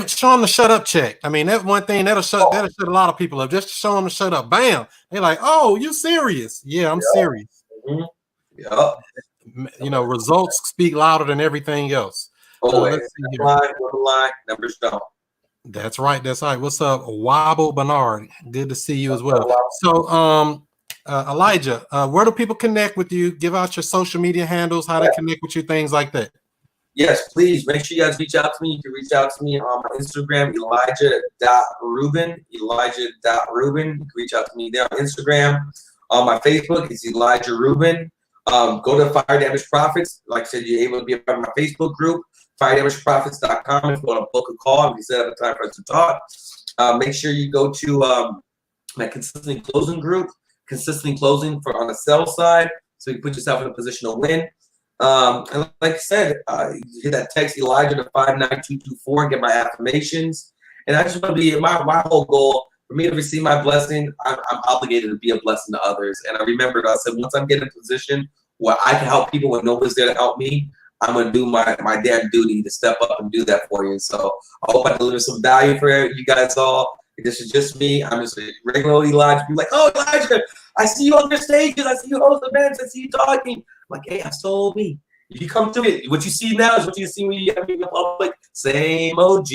show them the shut up check. I mean, that's one thing that'll shut a lot of people up. Just show them to shut up. Bam. They're like, oh, you serious? Yeah, I'm serious. Mm-hmm. Yeah. You know, results speak louder than everything else. Line, numbers don't. That's right. That's right. What's up, Wobble Bernard? Good to see you as well. So, Elijah, where do people connect with you? Give out your social media handles, how they connect with you, things like that. Yes, please. Make sure you guys reach out to me. You can reach out to me on my Instagram, Elijah.Rubin. Elijah.Rubin. You can reach out to me there on Instagram. On my Facebook, it's Elijah Rubin. Go to Fire Damage Profits. Like I said, you're able to be a part of my Facebook group, firedamageprofits.com. If you want to book a call, we set up a time for us to talk. Make sure you go to my consistently closing group, consistently closing on the sales side, so you put yourself in a position to win. And like I said, you hit that text Elijah to 59224 and get my affirmations. And I just want to be my whole goal. For me to receive my blessing, I'm obligated to be a blessing to others. And I remembered, I said, once I'm getting in a position where I can help people when nobody's there to help me, I'm going to do my damn duty to step up and do that for you. So I hope I deliver some value for you guys all. If this is just me, I'm just a regular Elijah. Be like, oh, Elijah, I see you on your stages. I see you host events. I see you talking. I'm like, hey, that's all me. If you come to it, what you see now is what you see when you have me in public. Same OG.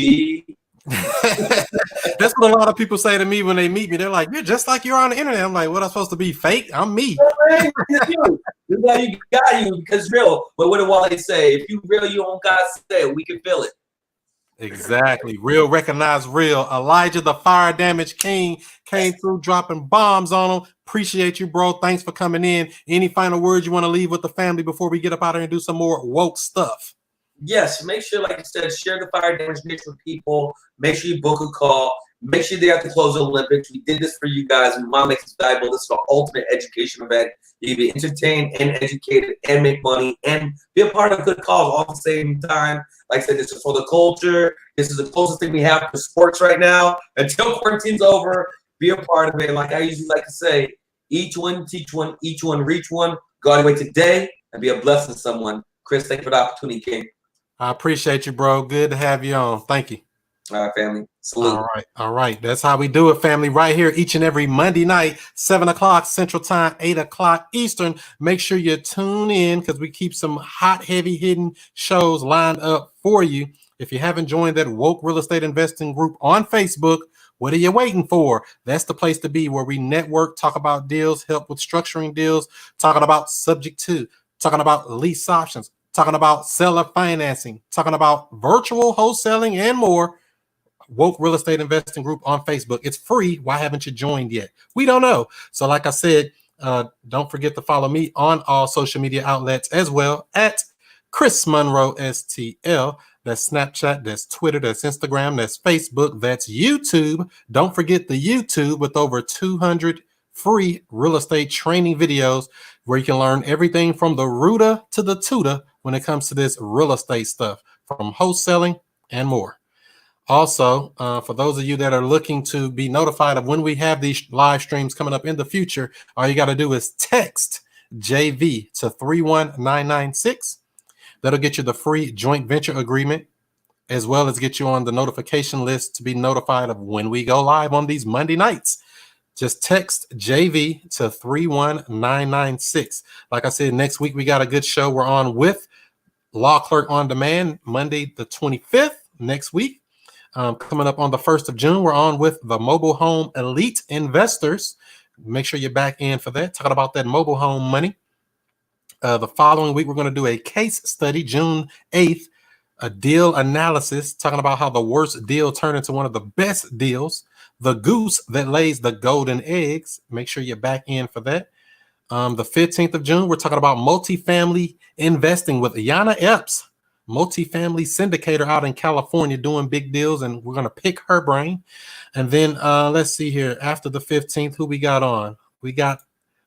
That's what a lot of people say to me when they meet me. They're like, you're just like you're on the internet. I'm like, what, I'm supposed to be fake? I'm me. This is how you got you, because real. But what did Wally say? If you real, you don't got to say it. We can feel it. Exactly. Real recognize real. Elijah, the Fire Damage King, came through dropping bombs on them. Appreciate you, bro. Thanks for coming in. Any final words you want to leave with the family before we get up out here and do some more woke stuff? Yes, make sure, like I said, share the Fire Damage niche with people. Make sure you book a call. Make sure they have to close the Olympics. We did this for you guys. We want to make this valuable. This is an ultimate education event. You can be entertained and educated and make money and be a part of a good cause all at the same time. Like I said, this is for the culture. This is the closest thing we have to sports right now. Until quarantine's over, be a part of it. Like I usually like to say, each one, teach one, each one, reach one. Go out of your way today and be a blessing to someone. Chris, thank you for the opportunity, King. I appreciate you, bro. Good to have you on. Thank you. All right, family. Salute. All right. That's how we do it, family. Right here, each and every Monday night, 7 o'clock Central Time, 8 o'clock Eastern. Make sure you tune in because we keep some hot, heavy, hidden shows lined up for you. If you haven't joined that Woke Real Estate Investing group on Facebook, what are you waiting for? That's the place to be, where we network, talk about deals, help with structuring deals, talking about subject to, talking about lease options, talking about seller financing, talking about virtual wholesaling and more. Woke Real Estate Investing Group on Facebook. It's free. Why haven't you joined yet? We don't know. So like I said, don't forget to follow me on all social media outlets as well at Chris Monroe STL. That's Snapchat, that's Twitter, that's Instagram, that's Facebook, that's YouTube. Don't forget the YouTube with over 200 free real estate training videos where you can learn everything from the rooter to the tutor when it comes to this real estate stuff, from wholesaling and more. Also, for those of you that are looking to be notified of when we have these live streams coming up in the future, all you got to do is text JV to 31996. That'll get you the free joint venture agreement, as well as get you on the notification list to be notified of when we go live on these Monday nights. Just text JV to 31996. Like I said, next week we got a good show. We're on with Law Clerk on Demand, Monday the 25th next week. Coming up on the 1st of June, we're on with the Mobile Home Elite Investors. Make sure you're back in for that, talking about that mobile home money. The following week, we're going to do a case study, June 8th, a deal analysis, talking about how the worst deal turned into one of the best deals, the goose that lays the golden eggs. Make sure you're back in for that. The 15th of June, we're talking about multifamily investing with Yana Epps, multifamily syndicator out in California doing big deals, and we're going to pick her brain. And then let's see here, after the 15th, who we got on? We got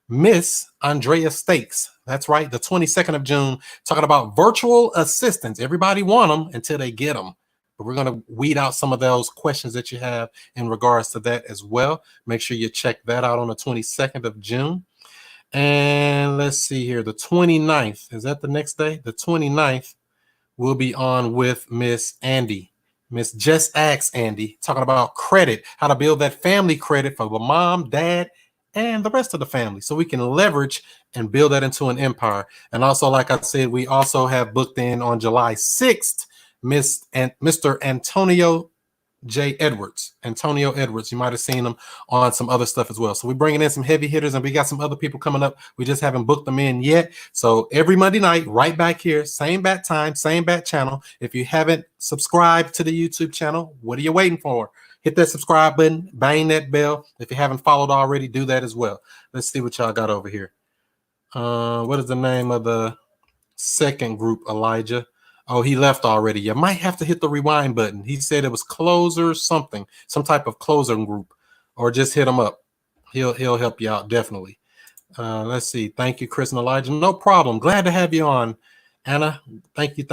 Miss Andrea Stakes. That's right, the 22nd of June, talking about virtual assistants. Everybody want them until they get them. But we're going to weed out some of those questions that you have in regards to that as well. Make sure you check that out on the 22nd of June. And let's see here, the 29th, is that the next day? The 29th, we'll be on with Miss Andy. Miss Just Ask Andy, talking about credit, how to build that family credit for the mom, dad, and the rest of the family, so we can leverage and build that into an empire. And also, like I said, we also have booked in on July 6th, Mr. Antonio J. Edwards. Antonio Edwards. You might have seen him on some other stuff as well. So we're bringing in some heavy hitters, and we got some other people coming up. We just haven't booked them in yet. So every Monday night, right back here, same bat time, same bat channel. If you haven't subscribed to the YouTube channel, what are you waiting for? Hit that subscribe button, bang that bell. If you haven't followed already, do that as well. Let's see what y'all got over here. What is the name of the second group, Elijah? Oh, he left already. You might have to hit the rewind button. He said it was closer something, some type of closer group, or just hit him up. He'll help you out, definitely. Let's see. Thank you, Chris and Elijah. No problem. Glad to have you on, Anna. Thank you.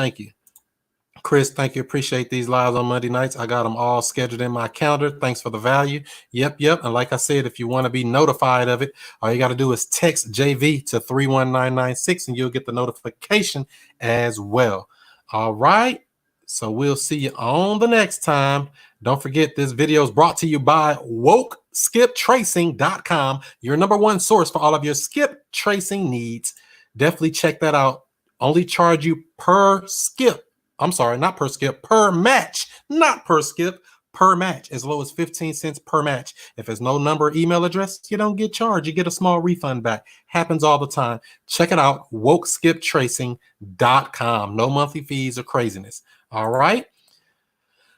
Chris, thank you. Appreciate these lives on Monday nights. I got them all scheduled in my calendar. Thanks for the value. Yep. And like I said, if you want to be notified of it, all you got to do is text JV to 31996 and you'll get the notification as well. All right. So we'll see you on the next time. Don't forget, this video is brought to you by WokeSkipTracing.com, your number one source for all of your skip tracing needs. Definitely check that out. Only charge you per skip. I'm sorry, not per skip, per match, not per skip, per match, as low as 15 cents per match. If there's no number or email address, you don't get charged. You get a small refund back. Happens all the time. Check it out, WokeSkipTracing.com. No monthly fees or craziness. All right.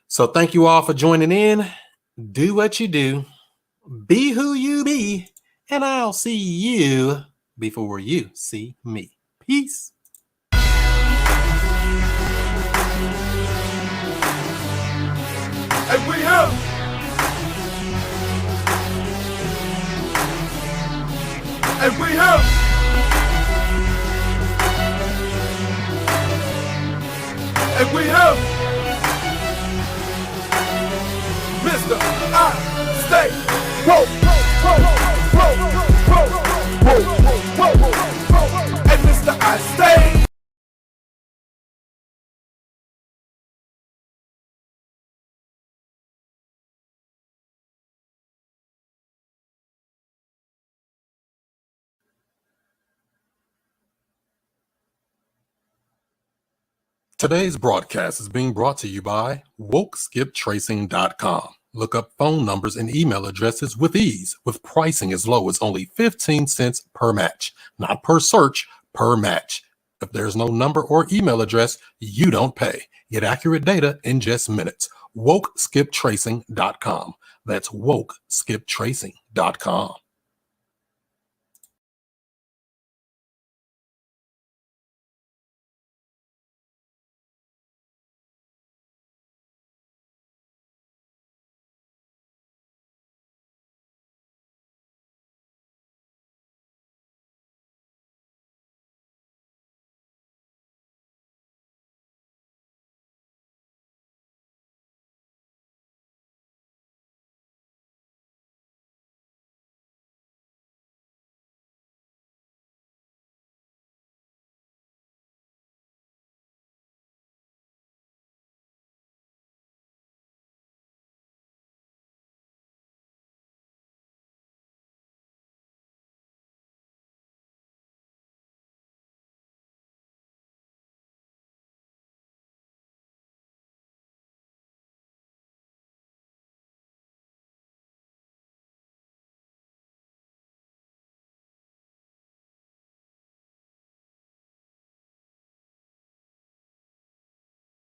So thank you all for joining in. Do what you do. Be who you be. And I'll see you before you see me. Peace. And we have. And we have. And we have. Mr. I stay. Whoa, whoa, whoa, whoa, whoa, whoa, whoa, whoa. And Mr. I stay. Today's broadcast is being brought to you by WokeSkipTracing.com. Look up phone numbers and email addresses with ease, with pricing as low as only 15 cents per match, not per search, per match. If there's no number or email address, you don't pay. Get accurate data in just minutes. WokeSkipTracing.com. That's WokeSkipTracing.com.